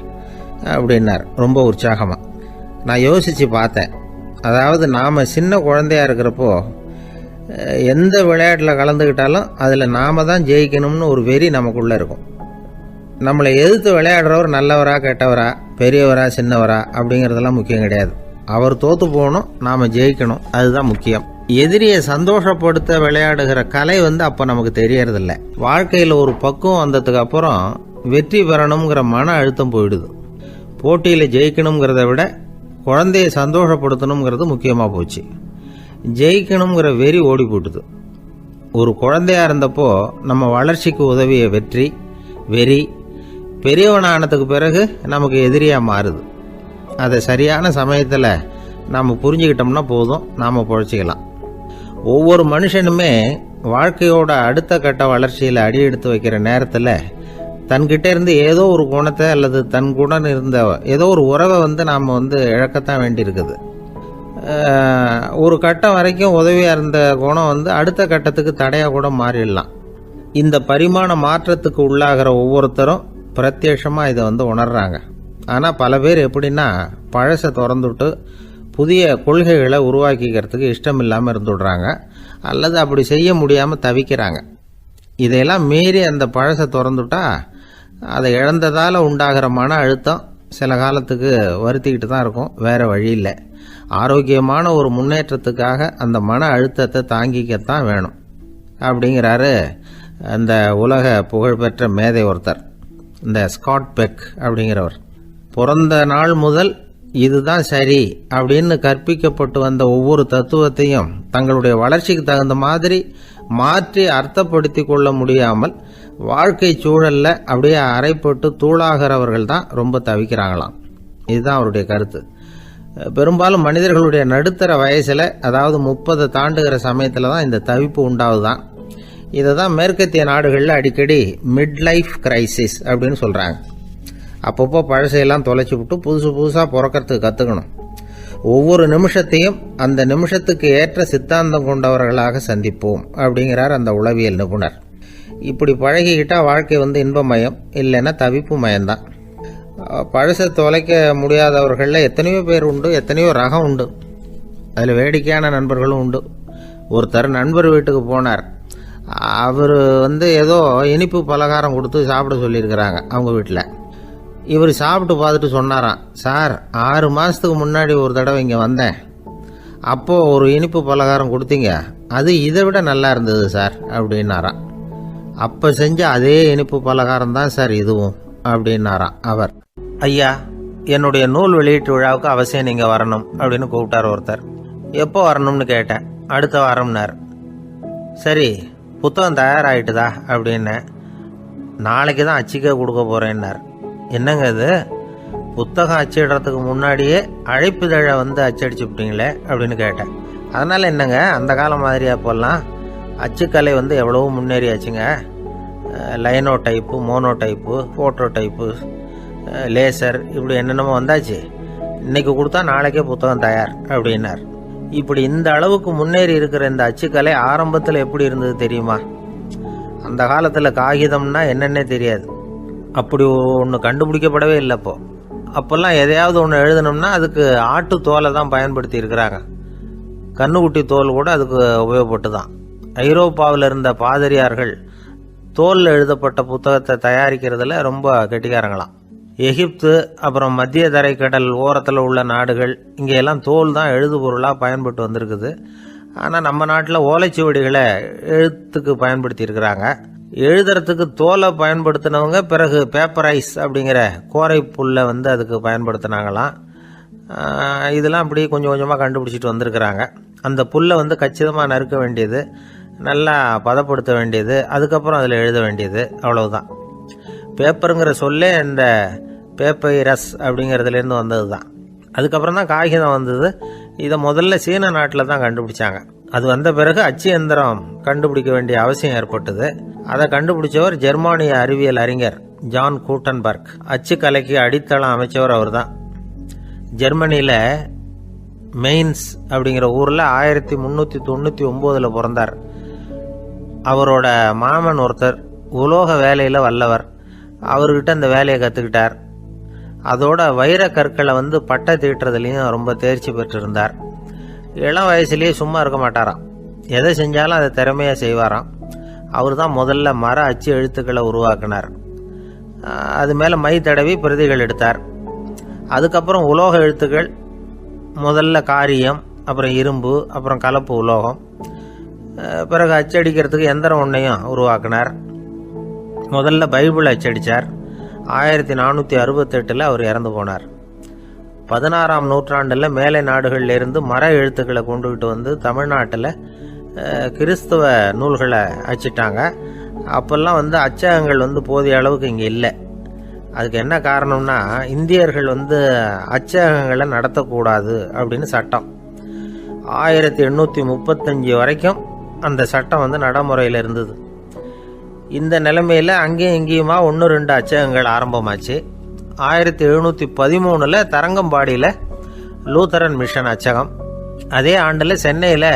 [SPEAKER 1] அப்படின்னார் ரொம்ப உற்சாகமாக. நான் யோசித்து பார்த்தேன். அதாவது நாம் சின்ன குழந்தையாக இருக்கிறப்போ எந்த விளையாட்டில் கலந்துக்கிட்டாலும் அதில் நாம் தான் ஜெயிக்கணும்னு ஒரு வெறி நமக்குள்ளே இருக்கும். நம்மளை எதிர்த்து விளையாடுறவர் நல்லவரா கெட்டவரா, பெரியவரா சின்னவரா அப்படிங்கிறதெல்லாம் முக்கியம் கிடையாது. அவர் தோற்று போகணும், நாம் ஜெயிக்கணும், அதுதான் முக்கியம். எதிரியை சந்தோஷப்படுத்த விளையாடுகிற கலை அப்போ நமக்கு தெரியறதில்ல. வாழ்க்கையில் ஒரு பக்குவம் வந்ததுக்கு அப்புறம் வெற்றி பெறணுங்கிற மன அழுத்தம் போயிடுது. போட்டியில் ஜெயிக்கணுங்கிறத விட குழந்தையை சந்தோஷப்படுத்தணுங்கிறது முக்கியமாக போச்சு. ஜெயிக்கணுங்கிற வெறி ஓடி போட்டுது. ஒரு குழந்தையா இருந்தப்போ நம்ம வளர்ச்சிக்கு உதவிய வெறி பெரியவனானதுக்கு பிறகு நமக்கு எதிரியாக மாறுது. அதை சரியான சமயத்தில் நாம் புரிஞ்சுக்கிட்டோம்னா போதும், நாம் பொழைச்சிக்கலாம். ஒவ்வொரு மனுஷனுமே வாழ்க்கையோட அடுத்த கட்ட வளர்ச்சியில் அடி எடுத்து வைக்கிற நேரத்தில் தன்கிட்ட இருந்து ஏதோ ஒரு குணத்தை அல்லது தன் குணம் இருந்த ஏதோ ஒரு உறவை நாம் இழக்கத்தான் வேண்டியிருக்குது. ஒரு கட்டம் வரைக்கும் உதவியாக இருந்த குணம் அடுத்த கட்டத்துக்கு தடையாக கூட மாறிடலாம். இந்த பரிமாண மாற்றத்துக்கு உள்ளாகிற ஒவ்வொருத்தரும் பிரத்யட்சமாக இதை உணர்றாங்க. ஆனால் பல பேர் எப்படின்னா பழசை திறந்துவிட்டு புதிய கொள்கைகளை உருவாக்கிக்கிறதுக்கு இஷ்டம் இல்லாமல் இருந்துடுறாங்க, அல்லது அப்படி செய்ய முடியாமல் தவிக்கிறாங்க. இதையெல்லாம் மீறி அந்த பழசை திறந்துட்டா அதை இழந்ததால் உண்டாகிற மன அழுத்தம் சில காலத்துக்கு வருத்திக்கிட்டு தான் இருக்கும், வேறு வழி இல்லை. ஆரோக்கியமான ஒரு முன்னேற்றத்துக்காக அந்த மன அழுத்தத்தை தாங்கிக்கத்தான் வேணும் அப்படிங்கிறாரு அந்த உலக புகழ்பெற்ற மேதை ஒருத்தர், இந்த ஸ்காட் பெக் அப்படிங்கிறவர். பிறந்த நாள் முதல் இதுதான் சரி அப்படின்னு கற்பிக்கப்பட்டு வந்த ஒவ்வொரு தத்துவத்தையும் தங்களுடைய வளர்ச்சிக்கு தகுந்த மாதிரி மாற்றி அர்த்தப்படுத்தி கொள்ள முடியாமல் வாழ்க்கை சூழல்ல அப்படியே அரைப்பட்டு தூளாகிறவர்கள் தான் ரொம்ப தவிக்கிறாங்களாம். இதுதான் அவருடைய கருத்து. பெரும்பாலும் மனிதர்களுடைய நடுத்தர வயசில், அதாவது 30 தாண்டுகிற சமயத்தில் தான் இந்த தவிப்பு உண்டாகுதான். இதை தான் மேற்கத்திய நாடுகளில் அடிக்கடி மிட் லைஃப் கிரைசிஸ் அப்படின்னு சொல்கிறாங்க. அப்பப்போ பழசையெல்லாம் தொலைச்சி விட்டு புதுசாக பிறக்கிறதுக்கு கற்றுக்கணும். ஒவ்வொரு நிமிஷத்தையும் அந்த நிமிஷத்துக்கு ஏற்ற சித்தாந்தம் கொண்டவர்களாக சந்திப்போம் அப்படிங்கிறார் அந்த உளவியல் நிபுணர். இப்படி பழகிக்கிட்டால் வாழ்க்கை இன்பமயம், இல்லைன்னா தவிப்பு மயம்தான். பழசை தொலைக்க முடியாதவர்களில் எத்தனையோ பேர் உண்டு, எத்தனையோ ரகம் உண்டு. அதில் வேடிக்கையான நண்பர்களும் உண்டு. ஒருத்தர் நண்பர் வீட்டுக்கு போனார். அவர் ஏதோ இனிப்பு பலகாரம் கொடுத்து சாப்பிட சொல்லியிருக்கிறாங்க அவங்க வீட்டில். இவர் சாப்பிட்டு பார்த்துட்டு சொன்னாராம், சார் 6 மாதத்துக்கு முன்னாடி ஒரு தடவை இங்கே வந்தேன், அப்போது ஒரு இனிப்பு பலகாரம் கொடுத்தீங்க, அது இதை விட நல்லா இருந்தது சார் அப்படின்னாராம். அப்போ செஞ்ச அதே இனிப்பு பலகாரம் தான் சார் இதுவும் அப்படின்னாராம் அவர். ஐயா, என்னுடைய நூல் வெளியீட்டு விழாவுக்கு அவசியம் நீங்கள் வரணும் அப்படின்னு கூப்பிட்டார் ஒருத்தர். எப்போ வரணும்னு கேட்டேன். அடுத்த வாரம்னார். சரி, புத்தகம் தயாராகிட்டுதா அப்படின்னு. நாளைக்கு தான் அச்சிக்க கொடுக்க போகிறேன்னார். என்னங்க இது, புத்தகம் அச்சிடுறதுக்கு முன்னாடியே அழைப்புதழை அச்சடிச்சு விட்டீங்களே அப்படின்னு கேட்டேன். அதனால் என்னங்க, அந்த காலம் மாதிரியா போடலாம், அச்சுக்கலை எவ்வளவோ முன்னேறியாச்சுங்க. Linotype, monotype, phototype, laser, இப்படி என்னென்னமோ வந்தாச்சு. இன்னைக்கு கொடுத்தா நாளைக்கே புத்தகம் தயார் அப்படின்னார். இப்படி இந்த அளவுக்கு முன்னேறி இருக்கிற இந்த அச்சுக்கலை ஆரம்பத்தில் எப்படி இருந்தது தெரியுமா? அந்த காலத்தில் காகிதம்னா என்னன்னே தெரியாது. அப்படி ஒன்று கண்டுபிடிக்கப்படவே இல்லை. அப்போல்லாம் எதையாவது ஒன்று எழுதணும்னா அதுக்கு ஆட்டு தோலை தான் பயன்படுத்தி இருக்கிறாங்க. கண்ணுக்குட்டி தோல் கூட அதுக்கு உபயோகப்பட்டு தான். ஐரோப்பாவில் இருந்த பாதிரியார்கள் தோலில் எழுதப்பட்ட புத்தகத்தை தயாரிக்கிறதுல ரொம்ப கெட்டிக்காரங்களாம். எகிப்து, அப்புறம் மத்திய தரைக்கடல் ஓரத்தில் உள்ள நாடுகள், இங்கெல்லாம் தோல் தான் எழுதுபொருளாக பயன்பட்டு வந்திருக்குது. ஆனால் நம்ம நாட்டில் ஓலைச்சுவடிகளை எழுத்துக்கு பயன்படுத்தி இருக்கிறாங்க. எழுதுறதுக்கு தோலை பயன்படுத்தினவங்க பிறகு பேப்பரைஸ் அப்படிங்கிற கோரை புல்லை அதுக்கு பயன்படுத்தினாங்களாம். இதெல்லாம் அப்படி கொஞ்சம் கொஞ்சமாக கண்டுபிடிச்சிட்டு வந்திருக்கிறாங்க. அந்த புல்லை கச்சிதமாக நறுக்க வேண்டியது, நல்லா பதப்படுத்த வேண்டியது, அதுக்கப்புறம் அதில் எழுத வேண்டியது, அவ்வளவுதான். பேப்பருங்கிற சொல்லே இந்த பேப்பைரஸ் அப்படிங்கிறதுலேருந்து வந்தது தான். அதுக்கப்புறம் தான் காகிதம் வந்தது. இதை முதல்ல சீன நாட்டில் தான் கண்டுபிடிச்சாங்க. அது வந்த பிறகு அச்சு எந்திரம் கண்டுபிடிக்க வேண்டிய அவசியம் ஏற்பட்டது. அதை கண்டுபிடிச்சவர் ஜெர்மானிய அறிவியல் அறிஞர் ஜான் கூட்டன்பர்க். அச்சுக்கலைக்கு அடித்தளம் அமைச்சவர் அவர் தான். ஜெர்மனியில் மெயின்ஸ் அப்படிங்கிற ஊரில் 1399 பிறந்தார். அவரோட மாமன் ஒருத்தர் உலோக வேலையில் வல்லவர். அவர்கிட்ட அந்த வேலையை கற்றுக்கிட்டார். அதோட வைர கற்களை பட்டை தீட்டுறதுலையும் ரொம்ப தேர்ச்சி பெற்றிருந்தார். இளம் வயசுலேயே சும்மா இருக்க மாட்டாராம். எதை செஞ்சாலும் அதை திறமையாக செய்வாராம். அவர் தான் முதல்ல மர அச்சு எழுத்துக்களை உருவாக்கினார். அது மேலே மை தடவி பிரதிகள் எடுத்தார். அதுக்கப்புறம் உலோக எழுத்துக்கள், முதல்ல காரியம், அப்புறம் இரும்பு, அப்புறம் கலப்பு உலோகம், பிறகு அச்சடிக்கிறதுக்கு எந்திரம் ஒன்றையும் உருவாக்கினார். முதல்ல பைபிள் அச்சடித்தார். 1468 அவர் இறந்து போனார். 16ஆம் நூற்றாண்டில் மேலை நாடுகளிலிருந்து மர எழுத்துக்களை கொண்டுகிட்டு தமிழ்நாட்டில் கிறிஸ்துவ நூல்களை அச்சிட்டாங்க. அப்போல்லாம் அச்சகங்கள் போதிய அளவுக்கு இங்கே இல்லை. அதுக்கு என்ன காரணம்னா, இந்தியர்கள் அச்சகங்களை நடத்தக்கூடாது அப்படின்னு சட்டம். 1835 வரைக்கும் அந்த சட்டம் நடைமுறையில் இருந்தது. இந்த நிலைமையில் அங்கேயும் இங்கேயுமா 1-2 அச்சகங்கள் ஆரம்பமாச்சு. 1713 தரங்கம்பாடியில் லூத்தரன் மிஷன் அச்சகம், அதே ஆண்டில் சென்னையில்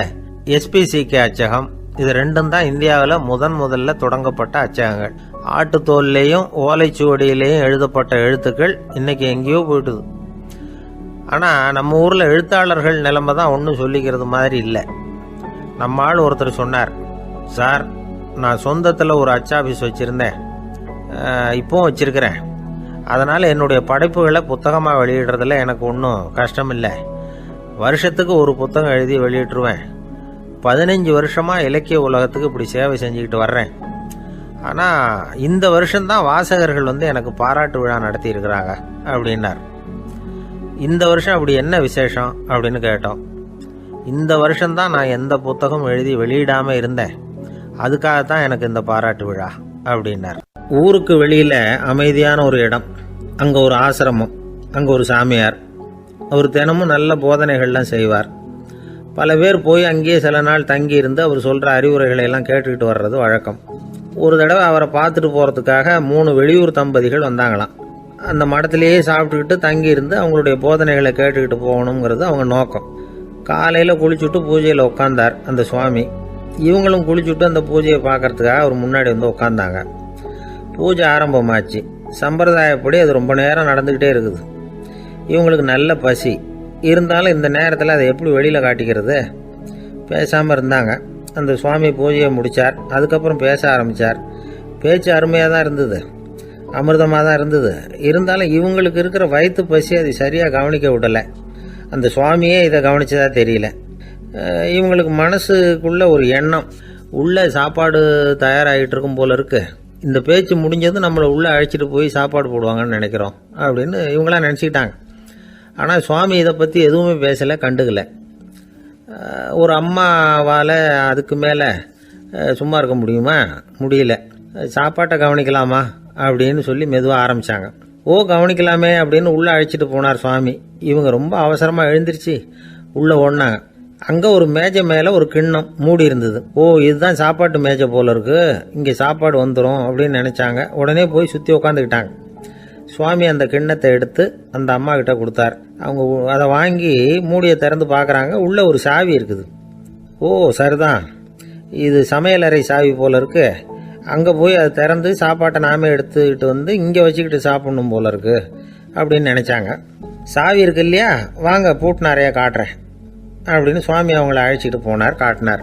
[SPEAKER 1] SPCK அச்சகம். இது ரெண்டும் தான் இந்தியாவில் முதல்ல தொடங்கப்பட்ட அச்சகங்கள். ஆட்டுத்தோல்லையும் ஓலைச்சுவடியிலையும் எழுதப்பட்ட எழுத்துக்கள் இன்னைக்கு எங்கேயோ போயிட்டுது. ஆனால் நம்ம ஊரில் எழுத்தாளர்கள் நிலைமை தான் ஒன்றும் சொல்லிக்கிறது மாதிரி இல்லை. நம்ம ஆள் ஒருத்தர் சொன்னார், சார் நான் சொந்தத்தில் ஒரு அச்சாபீஸ் வச்சுருந்தேன், இப்போவும் வச்சுருக்கிறேன். அதனால் என்னுடைய படைப்புகளை புத்தகமாக வெளியிடுறதுல எனக்கு ஒன்றும் கஷ்டம் இல்லை. வருஷத்துக்கு ஒரு புத்தகம் எழுதி வெளியிட்டுருவேன். 15 வருஷமாக இலக்கிய உலகத்துக்கு இப்படி சேவை செஞ்சுக்கிட்டு வர்றேன். ஆனால் இந்த வருஷம்தான் வாசகர்கள் எனக்கு பாராட்டு விழா நடத்தி இருக்கிறாங்க அப்படின்னார். இந்த வருஷம் அப்படி என்ன விசேஷம் அப்படின்னு கேட்டோம். இந்த வருஷம்தான் நான் எந்த புத்தகம் எழுதி வெளியிடாமல் இருந்தேன், அதுக்காகத்தான் எனக்கு இந்த பாராட்டு விழா அப்படின்னார். ஊருக்கு வெளியில் அமைதியான ஒரு இடம், அங்கே ஒரு ஆசிரமம், அங்கே ஒரு சாமியார். அவர் தினமும் நல்ல போதனைகள்லாம் செய்வார். பல பேர் போய் அங்கேயே சில நாள் தங்கி இருந்து அவர் சொல்கிற அறிவுரைகளை எல்லாம் கேட்டுக்கிட்டு வர்றது வழக்கம். ஒரு தடவை அவரை பார்த்துட்டு போகிறதுக்காக 3 வெளியூர் தம்பதிகள் வந்தாங்களாம். அந்த மடத்திலேயே சாப்பிட்டுக்கிட்டு தங்கி இருந்து அவங்களுடைய போதனைகளை கேட்டுக்கிட்டு போகணுங்கிறது அவங்க நோக்கம். காலையில் குளிச்சுட்டு பூஜையில் உட்காந்தார் அந்த சுவாமி. இவங்களும் குளிச்சுட்டு அந்த பூஜையை பார்க்கறதுக்காக அவர் முன்னாடி உட்காந்தாங்க. பூஜை ஆரம்பமாச்சு. சம்பிரதாயப்படி அது ரொம்ப நேரம் நடந்துக்கிட்டே இருக்குது. இவங்களுக்கு நல்ல பசி இருந்தாலும் இந்த நேரத்தில் அதை எப்படி வெளியில் காட்டிக்கிறது? பேசாமல் இருந்தாங்க. அந்த சுவாமி பூஜையை முடித்தார். அதுக்கப்புறம் பேச ஆரம்பித்தார். பேச்சு அருமையாக தான் இருந்தது, அமிர்தமாக தான் இருந்தது. இருந்தாலும் இவங்களுக்கு இருக்கிற வயிற்று பசி அது சரியாக கவனிக்க விடலை. அந்த சுவாமியே இதை கவனிச்சதா தெரியல. இவங்களுக்கு மனசுக்குள்ள ஒரு எண்ணம், உள்ளே சாப்பாடு தயாராகிட்டு இருக்கும் போல இருக்கு, இந்த பேச்சு முடிஞ்சது நம்மளை உள்ளே அழைச்சிட்டு போய் சாப்பாடு போடுவாங்கன்னு நினைக்கிறோம் அப்படின்னு இவங்களாம் நினச்சிக்கிட்டாங்க. ஆனால் சுவாமி இதை பற்றி எதுவுமே பேசலை, கண்டுக்கலை. ஒரு அம்மாவால் அதுக்கு மேலே சும்மா இருக்க முடியுமா? முடியல. சாப்பாட்டை கவனிக்கலாமா அப்படின்னு சொல்லி மெதுவாக ஆரம்பித்தாங்க. ஓ கவனிக்கலாமே அப்படின்னு உள்ளே அழைச்சிட்டு போனார் சுவாமி. இவங்க ரொம்ப அவசரமாக எழுந்திருச்சு உள்ளே ஓடினாங்க. அங்கே ஒரு மேஜை மேலே ஒரு கிண்ணம் மூடி இருந்தது. ஓ இதுதான் சாப்பாட்டு மேஜை போல இருக்கு, இங்கே சாப்பாடு வந்துடும் அப்படின்னு நினச்சாங்க. உடனே போய் சுற்றி உட்காந்துக்கிட்டாங்க. சுவாமி அந்த கிண்ணத்தை எடுத்து அந்த அம்மா கிட்ட கொடுத்தார். அவங்க அதை வாங்கி மூடியை திறந்து பார்க்குறாங்க. உள்ளே ஒரு சாவி இருக்குது. ஓ சரிதான், இது சமையலறை சாவி போல இருக்கு, அங்கே போய் அதை திறந்து சாப்பாட்டை நாமே எடுத்துக்கிட்டு இங்கே வச்சுக்கிட்டு சாப்பிடணும் போல இருக்கு அப்படின்னு நினச்சாங்க. சாவி இருக்கு இல்லையா, வாங்க பூட்டு நிறையா காட்டுறேன் அப்படின்னு சுவாமி அவங்கள அழைச்சிட்டு போனார், காட்டினார்.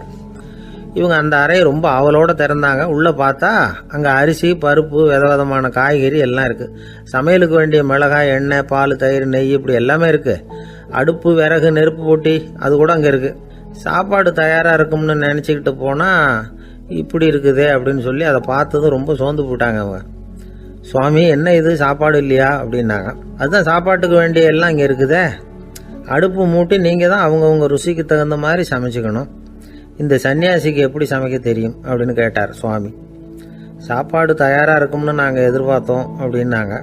[SPEAKER 1] இவங்க அந்த அறையை ரொம்ப ஆவலோடு திறந்தாங்க. உள்ளே பார்த்தா அங்கே அரிசி, பருப்பு, விதவிதமான காய்கறி எல்லாம் இருக்குது. சமையலுக்கு வேண்டிய மிளகாய், எண்ணெய், பால், தயிர், நெய் இப்படி எல்லாமே இருக்குது. அடுப்பு, விறகு, நெருப்பு போட்டி அது கூட அங்கே இருக்குது. சாப்பாடு தயாராக இருக்கும்னு நினச்சிக்கிட்டு போனால் இப்படி இருக்குதே அப்படின்னு சொல்லி அதை பார்த்ததும் ரொம்ப சோர்ந்து போட்டாங்க அவங்க. சுவாமி என்ன இது சாப்பாடு இல்லையா அப்படின்னாங்க. அதுதான் சாப்பாட்டுக்கு வேண்டிய எல்லாம் இங்கே இருக்குதே, அடுப்பு மூட்டி நீங்கள் தான் அவங்கவுங்க ருசிக்கு தகுந்த மாதிரி சமைச்சிக்கணும், இந்த சன்னியாசிக்கு எப்படி சமைக்க தெரியும் அப்படின்னு கேட்டார் சுவாமி. சாப்பாடு தயாராக இருக்கும்னு நாங்கள் எதிர்பார்த்தோம் அப்படின்னாங்க.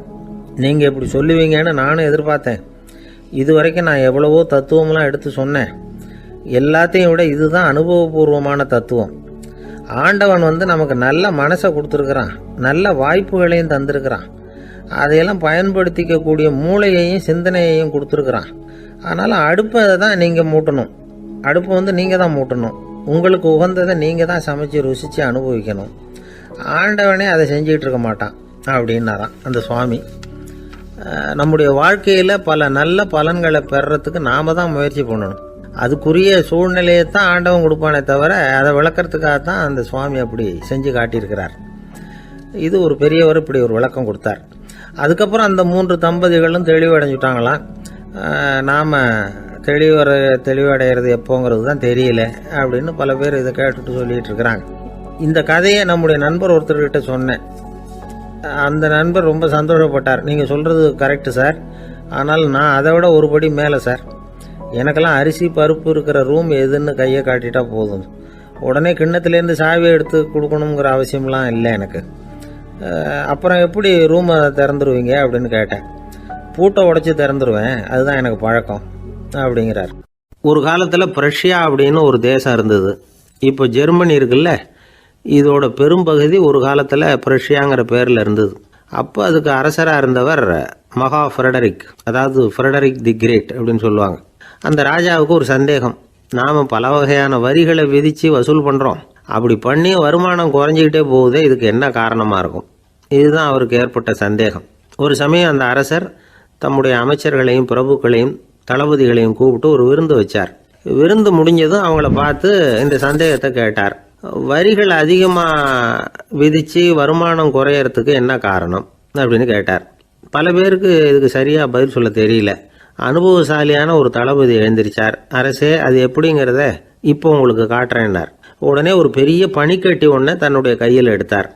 [SPEAKER 1] நீங்கள் இப்படி சொல்லுவீங்கன்னு நானும் எதிர்பார்த்தேன். இது வரைக்கும் நான் எவ்வளவோ தத்துவம்லாம் எடுத்து சொன்னேன். எல்லாத்தையும் விட இதுதான் அனுபவபூர்வமான தத்துவம். ஆண்டவன் நமக்கு நல்ல மனசை கொடுத்துருக்குறான், நல்ல வாய்ப்புகளையும் தந்திருக்கிறான், அதையெல்லாம் பயன்படுத்திக்கக்கூடிய மூளையையும் சிந்தனையையும் கொடுத்துருக்குறான். அதனால் அடுப்பை தான் நீங்கள் மூட்டணும், அடுப்பு நீங்கள் தான் மூட்டணும், உங்களுக்கு உகந்ததை நீங்கள் தான் சமைச்சு ருசித்து அனுபவிக்கணும். ஆண்டவனே அதை செஞ்சிகிட்டு இருக்க மாட்டான் அப்படின்னாராம் அந்த சுவாமி. நம்முடைய வாழ்க்கையில் பல நல்ல பலன்களை பெறறதுக்கு நாம் தான் முயற்சி பண்ணணும். அதுக்குரிய சூழ்நிலையை தான் ஆண்டவன் கொடுப்பானே தவிர அதை விளக்கறதுக்காக தான் அந்த சுவாமி அப்படி செஞ்சு காட்டியிருக்கிறார். இது ஒரு பெரியவர் இப்படி ஒரு விளக்கம் கொடுத்தார். அதுக்கப்புறம் அந்த 3 தம்பதிகளும் தெளிவடைஞ்சுட்டாங்களாம். நாம் தெளிவடைகிறது எப்போங்கிறது தான் தெரியல அப்படின்னு பல பேர் இதை கேட்டுட்டு சொல்லிட்டு இருக்கிறாங்க. இந்த கதையை நம்முடைய நண்பர் ஒருத்தர்கிட்ட சொன்னேன். அந்த நண்பர் ரொம்ப சந்தோஷப்பட்டார். நீங்கள் சொல்கிறது கரெக்டு சார், ஆனால் நான் அதை விட ஒரு படி மேலே சார். எனக்கெல்லாம் அரிசி பருப்பு இருக்கிற ரூம் எதுன்னு கையை காட்டிட்டா போதும், உடனே கிண்ணத்துலேருந்து சாவியை எடுத்து கொடுக்கணுங்கிற அவசியம்லாம் இல்லை எனக்கு. அப்புறம் எப்படி ரூமை திறந்துருவீங்க அப்படின்னு கேட்டேன். பூட்டை உடைச்சி திறந்துருவேன், அதுதான் எனக்கு பழக்கம் அப்படிங்கிறார். ஒரு காலத்தில் பிரஷ்யா அப்படின்னு ஒரு தேசம் இருந்தது. இப்போ ஜெர்மனி இருக்குல்ல, இதோட பெரும்பகுதி ஒரு காலத்தில் பிரஷ்யாங்கிற பேரில் இருந்தது. அப்போ அதுக்கு அரசராக இருந்தவர் மகா ஃப்ரெடரிக், அதாவது ஃப்ரெடரிக் தி கிரேட் அப்படின்னு சொல்லுவாங்க. அந்த ராஜாவுக்கு ஒரு சந்தேகம். நாம் பல வகையான வரிகளை விதித்து வசூல் பண்ணுறோம், அப்படி பண்ணி வருமானம் குறைஞ்சிக்கிட்டே போகுதே, இதுக்கு என்ன காரணமாக இருக்கும்? இதுதான் அவருக்கு ஏற்பட்ட சந்தேகம். ஒரு சமயம் அந்த அரசர் தம்முடைய அமைச்சர்களையும் பிரபுக்களையும் தளபதிகளையும் கூப்பிட்டு ஒரு விருந்து வச்சார். விருந்து முடிஞ்சதும் அவங்கள பார்த்து இந்த சந்தேகத்தை கேட்டார். வரிகள் அதிகமாக விதித்து வருமானம் குறையறதுக்கு என்ன காரணம் அப்படின்னு கேட்டார். பல பேருக்கு இதுக்கு சரியாக பதில் சொல்ல தெரியல. அனுபவசாலியான ஒரு தளபதி எழுந்திருச்சார். அரசே, அது எப்படிங்கிறத இப்போ உங்களுக்கு காட்டுறேன்னார். உடனே ஒரு பெரிய பனிக்கட்டி ஒன்றை தன்னுடைய கையில் எடுத்தார்.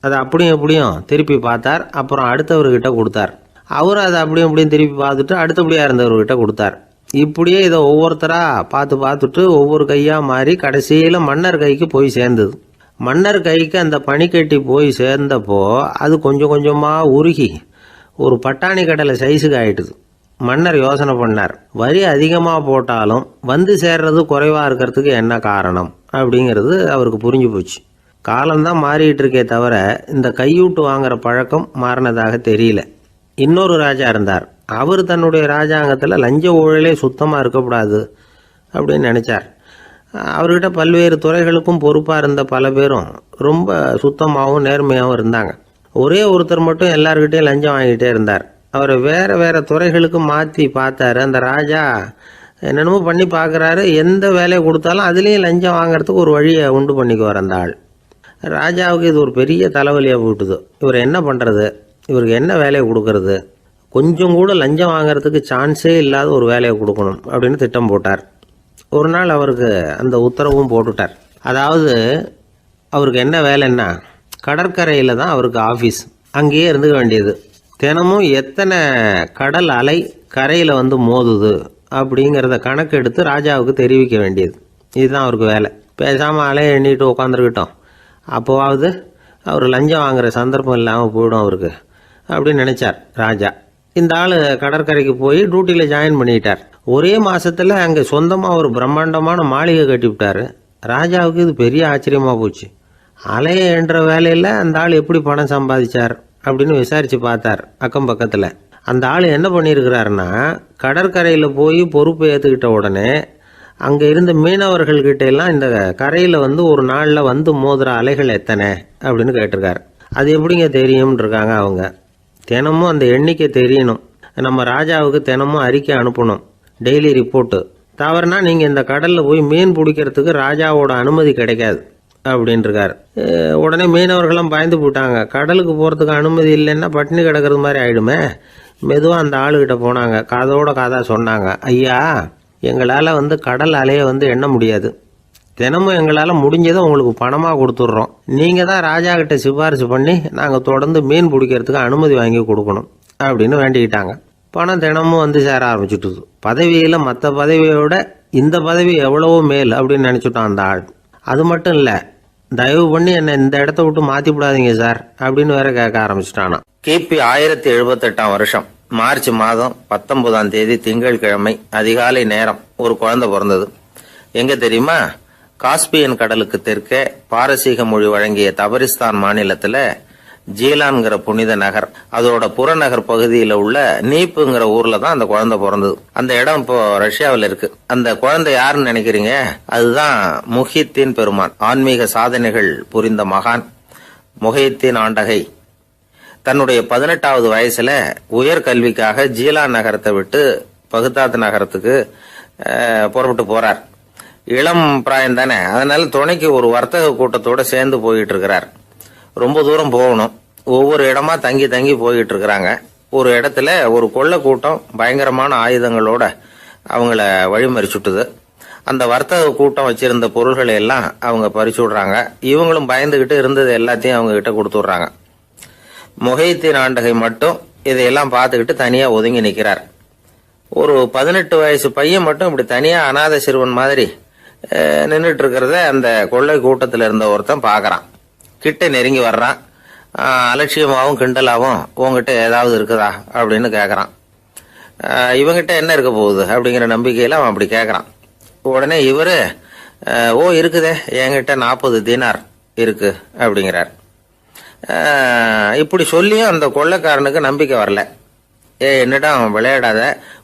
[SPEAKER 1] அதை அப்படியும் எப்படியும் திருப்பி பார்த்தார். அப்புறம் அடுத்தவர்கிட்ட கொடுத்தார். அவர் அதை அப்படியும் எப்படியும் திருப்பி பார்த்துட்டு அடுத்தபடியாக இருந்தவர்கிட்ட கொடுத்தார். இப்படியே இதை ஒவ்வொருத்தராக பார்த்துட்டு ஒவ்வொரு கையாக மாறி கடைசியில் மன்னர் கைக்கு போய் சேர்ந்தது. மன்னர் கைக்கு அந்த பனிக்கட்டி போய் சேர்ந்தப்போ அது கொஞ்சம் கொஞ்சமாக உருகி ஒரு பட்டாணி கடலை சைஸுக்கு ஆயிட்டுது. மன்னர் யோசனை பண்ணார், வரி அதிகமாக போட்டாலும் வந்து சேர்றது குறைவாக இருக்கிறதுக்கு என்ன காரணம் அப்படிங்கிறது அவருக்கு புரிஞ்சு போச்சு. காலம்தான் மாறிட்டு இருக்கே தவிர இந்த கையூட்டு வாங்குற பழக்கம் மாறினதாக தெரியல. இன்னொரு ராஜா இருந்தார். அவர் தன்னுடைய ராஜாங்கத்தில் லஞ்ச ஊழலே சுத்தமாக இருக்கக்கூடாது அப்படின்னு நினச்சார். அவர்கிட்ட பல்வேறு துறைகளுக்கும் பொறுப்பாக இருந்த பல பேரும் ரொம்ப சுத்தமாகவும் நேர்மையாகவும் இருந்தாங்க. ஒரே ஒருத்தர் மட்டும் எல்லார்கிட்டையும் லஞ்சம் வாங்கிட்டே இருந்தார். அவரை வேறு வேறு துறைகளுக்கு மாற்றி பார்த்தாரு. அந்த ராஜா என்னென்னமோ பண்ணி பார்க்குறாரு. எந்த வேலையை கொடுத்தாலும் அதுலேயும் லஞ்சம் வாங்கிறதுக்கு ஒரு வழியை உண்டு பண்ணிக்குவார் அந்த ஆள். ராஜாவுக்கு இது ஒரு பெரிய தலைவலியாக போட்டுது. இவர் என்ன பண்ணுறது, இவருக்கு என்ன வேலையை கொடுக்கறது, கொஞ்சம் கூட லஞ்சம் வாங்கிறதுக்கு சான்ஸே இல்லாத ஒரு வேலையை கொடுக்கணும் அப்படின்னு திட்டம் போட்டார். ஒரு நாள் அவருக்கு அந்த உத்தரவும் போட்டுட்டார். அதாவது அவருக்கு என்ன வேலைன்னா, கடற்கரையில் தான் அவருக்கு ஆஃபீஸ், அங்கேயே இருந்துக்க வேண்டியது. தினமும் எத்தனை கடல் அலை கரையில் வந்து மோதுது அப்படிங்கிறத கணக்கெடுத்து ராஜாவுக்கு தெரிவிக்க வேண்டியது. இதுதான் அவருக்கு வேலை. பேசாமல் அலையை எண்ணிட்டு உட்காந்துருக்கிட்டோம், அப்போவாவது அவர் லஞ்சம் வாங்குகிற சந்தர்ப்பம் இல்லாமல் போயிடும் அவருக்கு அப்படின்னு நினச்சார் ராஜா. இந்த ஆள் கடற்கரைக்கு போய் டியூட்டியில் ஜாயின் பண்ணிட்டார். ஒரே மாதத்தில் அங்கே சொந்தமாக ஒரு பிரம்மாண்டமான மாளிகை கட்டிவிட்டார். ராஜாவுக்கு இது பெரிய ஆச்சரியமாக போச்சு. அலையை என்ற வேலையில் அந்த ஆள் எப்படி பணம் சம்பாதிச்சார் அப்படின்னு விசாரித்து பார்த்தார் அக்கம் பக்கத்தில். அந்த ஆள் என்ன பண்ணியிருக்கிறாருன்னா, கடற்கரையில் போய் பொறுப்பை ஏற்றுக்கிட்ட உடனே அங்கே இருந்த மீனவர்கள்கிட்ட எல்லாம் இந்த கரையில் வந்து ஒரு நாளில் வந்து மோதுற அலைகள் எத்தனை அப்படின்னு கேட்டிருக்காரு. அது எப்படிங்க தெரியும்னு இருக்காங்க அவங்க. தினமும் அந்த எண்ணிக்கை தெரியணும். நம்ம ராஜாவுக்கு தினமும் அறிக்கை அனுப்பணும், டெய்லி ரிப்போர்ட்டு. தவறுனா நீங்கள் இந்த கடலில் போய் மீன் பிடிக்கிறதுக்கு ராஜாவோட அனுமதி கிடைக்காது அப்படின்ட்டுருக்காரு. உடனே மீனவர்களும் பயந்து போட்டாங்க. கடலுக்கு போகிறதுக்கு அனுமதி இல்லைன்னா பட்டினி கிடக்கிறது மாதிரி ஆகிடுமே. மெதுவாக அந்த ஆளுகிட்ட போனாங்க, காதோட காதாக சொன்னாங்க, ஐயா, எங்களால் வந்து கடல் அலையை வந்து எண்ண முடியாது. தினமும் எங்களால் முடிஞ்சதை உங்களுக்கு பணமாக கொடுத்துட்றோம். நீங்கள் தான் ராஜா கிட்ட சிபாரிசு பண்ணி நாங்கள் தொடர்ந்து மீன் பிடிக்கிறதுக்கு அனுமதி வாங்கி கொடுக்கணும் அப்படின்னு வேண்டிக்கிட்டாங்க. பணம் தினமும் வந்து சேர ஆரம்பிச்சுட்டுது. பதவியில் மற்ற பதவியோட இந்த பதவி எவ்வளவோ மேல் அப்படின்னு நினச்சிட்டோம் அந்த ஆள். அது மட்டும் இல்லை, தயவு பண்ணி என்னை இந்த இடத்த விட்டு மாற்றி விடாதீங்க சார் அப்படின்னு வேற கேட்க ஆரம்பிச்சிட்டானா. கிபி 1078 வருஷம் மார்ச் மாதம் 19ஆம் தேதி திங்கட்கிழமை அதிகாலை நேரம் ஒரு குழந்தை பிறந்தது. எங்க தெரியுமா? காஸ்பியன் கடலுக்கு தெற்கே பாரசீக மொழி வழங்கிய தபரிஸ்தான் மாநிலத்துல ஜீலான்கிற புனித நகர், அதோட புறநகர் பகுதியில் உள்ள நீப்புங்கிற ஊர்ல தான் அந்த குழந்தை பிறந்தது. அந்த இடம் இப்போ ரஷ்யாவில் இருக்கு. அந்த குழந்தை யாருன்னு நினைக்கிறீங்க? அதுதான் முஹித்தீன் பெருமான், ஆன்மீக சாதனைகள் புரிந்த மகான். முகையத்தீன் ஆண்டகை தன்னுடைய 18வது வயசுல உயர்கல்விக்காக ஜீலான் நகரத்தை விட்டு பகுதாத் நகரத்துக்கு புறப்பட்டு போறார். இளம் பிராயம் தானே, அதனால துணைக்கு ஒரு வர்த்தக கூட்டத்தோட சேர்ந்து போயிட்டு இருக்கிறார். ரொம்ப தூரம் போகணும், ஒவ்வொரு இடமா தங்கி தங்கி போயிட்டு இருக்கிறாங்க. ஒரு இடத்துல ஒரு கொள்ளை கூட்டம் பயங்கரமான ஆயுதங்களோட அவங்கள வழிமறிச்சுட்டுது. அந்த வர்த்தக கூட்டம் வச்சிருந்த பொருள்களை எல்லாம் அவங்க பறிச்சு விடுறாங்க. இவங்களும் பயந்துகிட்டு இருந்தது எல்லாத்தையும் அவங்க கிட்ட கொடுத்துடுறாங்க. முகையத்தீன் ஆண்டகை மட்டும் இதையெல்லாம் பார்த்துக்கிட்டு தனியா ஒதுங்கி நிற்கிறார். ஒரு 18 வயசு பையன் மட்டும் இப்படி தனியா அநாத சிறுவன் மாதிரி நின்றுட்டு இருக்கிறத அந்த கொள்ளை கூட்டத்தில் இருந்த ஒருத்தன் பாக்குறான். கிட்ட நெருங்கி வர்றான். அலட்சியமாகவும் கிண்டலாகவும் உங்ககிட்ட ஏதாவது இருக்குதா அப்படின்னு கேட்கறான். இவங்கிட்ட என்ன இருக்க போகுது அப்படிங்கிற நம்பிக்கையில அவன் அப்படி கேட்கறான். உடனே இவரு இருக்குதே, என்கிட்ட 40 தீனார் இருக்கு அப்படிங்கிறார். இப்படி சொல்லியும் அந்த கொள்ளைக்காரனுக்கு நம்பிக்கை வரல. என்னிடம் விளையாடாத,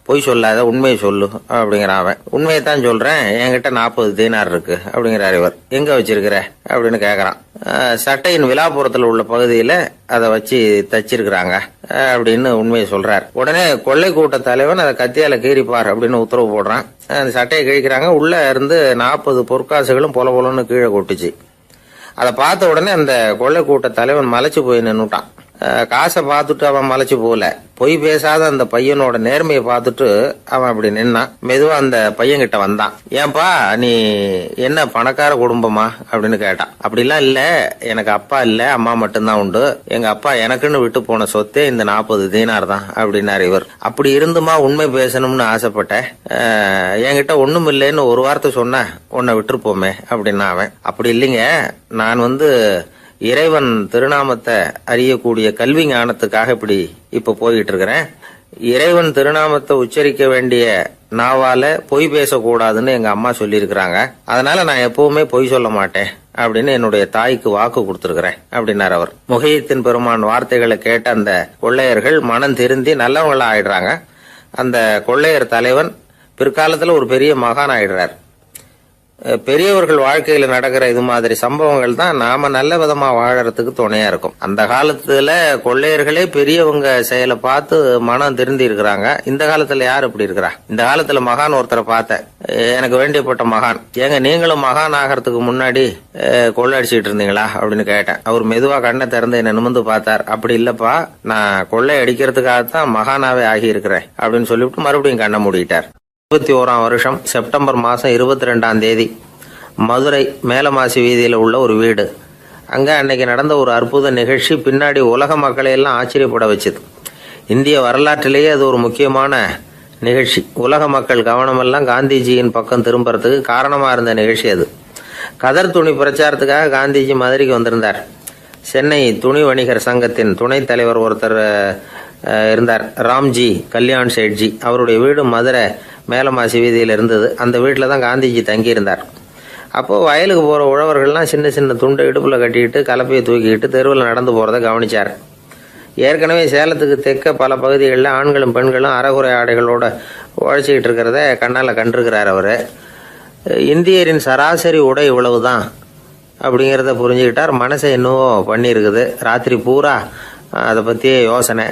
[SPEAKER 1] பொய் சொல்லாத, உண்மையை சொல்லு அப்படிங்கிறான் அவன். உண்மையைத்தான் சொல்றேன், என்கிட்ட 40 தீனார் இருக்கு அப்படிங்கிறார் இவர். எங்க வச்சிருக்கிற அப்படின்னு கேக்குறான். சட்டையின் விழாப்புறத்துல உள்ள பகுதியில அதை வச்சு தச்சிருக்கிறாங்க அப்படின்னு உண்மையை சொல்றார். உடனே கொள்ளை கூட்ட தலைவன் அதை கத்தியால கீறிப்பார் அப்படின்னு உத்தரவு போடுறான். அந்த சட்டையை கிழிக்கிறாங்க. உள்ள இருந்து 40 பொற்காசுகளும் பொல பொலன்னு கீழே கொட்டுச்சு. அதை பார்த்த உடனே அந்த கொள்ளை கூட்ட தலைவன் மலைச்சு போய் நின்னுட்டான். காசை பார்த்துட்டு அவன் மலைச்சு போல, பொய் பேசாத அந்த பையனோட நேர்மையை பார்த்துட்டு அவன் அப்படி நின்னான். மெதுவா அந்த பையன் கிட்ட வந்தான். ஏன்பா, நீ என்ன பணக்கார குடும்பமா அப்படின்னு கேட்டான். அப்படிலாம் இல்ல, எனக்கு அப்பா இல்ல, அம்மா மட்டும்தான் உண்டு. எங்க அப்பா எனக்குன்னு விட்டு போன சொத்தே இந்த 40 தீனார் தான் அப்படின்னாரு இவர். அப்படி இருந்துமா உண்மை பேசணும்னு ஆசைப்பட்டேன். என்கிட்ட ஒண்ணும் இல்லைன்னு ஒரு வார்த்தை சொன்ன உன்னை விட்டுருப்போமே அப்படின்னா அவன். அப்படி இல்லைங்க, நான் இறைவன் திருநாமத்தை அறியக்கூடிய கல்வி ஞானத்துக்காக இப்ப போயிட்டு இருக்கிறேன். இறைவன் திருநாமத்தை உச்சரிக்க வேண்டிய நாவால பொய் பேசக்கூடாதுன்னு எங்க அம்மா சொல்லியிருக்கிறாங்க. அதனால நான் எப்பவுமே பொய் சொல்ல மாட்டேன் அப்படின்னு என்னுடைய தாய்க்கு வாக்கு கொடுத்திருக்கிறேன் அப்படின்னார் அவர். முகையத்தீன் பெருமான் வார்த்தைகளை கேட்ட அந்த கொள்ளையர்கள் மனம் திருந்தி நல்லவங்களா ஆயிடுறாங்க. அந்த கொள்ளையர் தலைவன் பிற்காலத்துல ஒரு பெரிய மகான் ஆயிடுறார். பெரியவர்கள் வாழ்க்கையில நடக்கிற இது மாதிரி சம்பவங்கள் தான் நாம நல்ல விதமா வாழறதுக்கு துணையா இருக்கும். அந்த காலத்துல கொள்ளையர்களே பெரியவங்க செயலை பார்த்து மனம் திருந்தி இருக்கிறாங்க. இந்த காலத்துல யார் இப்படி இருக்கிறா? இந்த காலத்துல மகான் ஒருத்தரை பார்த்தேன், எனக்கு வேண்டியப்பட்ட மகான். ஏங்க, நீங்களும் மகான் ஆகிறதுக்கு முன்னாடி கொள்ளை அடிச்சுட்டு இருந்தீங்களா அப்படின்னு கேட்டேன். அவர் மெதுவா கண்ணை திறந்து என்ன நிமிர்ந்து பார்த்தார். அப்படி இல்லப்பா, நான் கொள்ளை அடிக்கிறதுக்காகத்தான் மகானாவே ஆகி இருக்கிறேன் அப்படின்னு சொல்லிவிட்டு மறுபடியும் கண்ணை மூடிட்டார். 21ஆம் வருஷம் செப்டம்பர் மாசம் 22ஆம் தேதி மதுரை மேலமாசி வீதியில உள்ள ஒரு வீடு. அங்க அன்னைக்கு நடந்த ஒரு அற்புத நிகழ்ச்சி பின்னாடி உலக மக்களை எல்லாம் ஆச்சரியப்பட வச்சுது. இந்திய வரலாற்றிலேயே அது ஒரு முக்கியமான நிகழ்ச்சி. உலக மக்கள் கவனமெல்லாம் காந்திஜியின் பக்கம் திரும்புறதுக்கு காரணமா இருந்த நிகழ்ச்சி அது. கதர் துணி பிரச்சாரத்துக்காக காந்திஜி மதுரைக்கு வந்திருந்தார். சென்னை துணி வணிகர் சங்கத்தின் துணைத் தலைவர் ஒருத்தர் இருந்தார், ராம்ஜி கல்யாண் சேட்ஜி. அவருடைய வீடு மதுரை மேலமாசி வீதியில் இருந்தது. அந்த வீட்டில் தான் காந்திஜி தங்கியிருந்தார். அப்போது வயலுக்கு போகிற உழவர்கள்லாம் சின்ன சின்ன துண்டை இடுப்பில் கட்டிக்கிட்டு கலப்பையை தூக்கிக்கிட்டு தெருவில் நடந்து போகிறத கவனிச்சார். ஏற்கனவே சேலத்துக்கு தெற்க பல பகுதிகளில் ஆண்களும் பெண்களும் அறகுறை ஆடைகளோட உழைச்சிக்கிட்டு இருக்கிறத கண்ணால் கண்டிருக்கிறார் அவர். இந்தியரின் சராசரி உடை இவ்வளவு தான் அப்படிங்கிறத புரிஞ்சுக்கிட்டார். மனசை என்னவோ பண்ணியிருக்குது. ராத்திரி பூரா அதை பற்றியே யோசனை.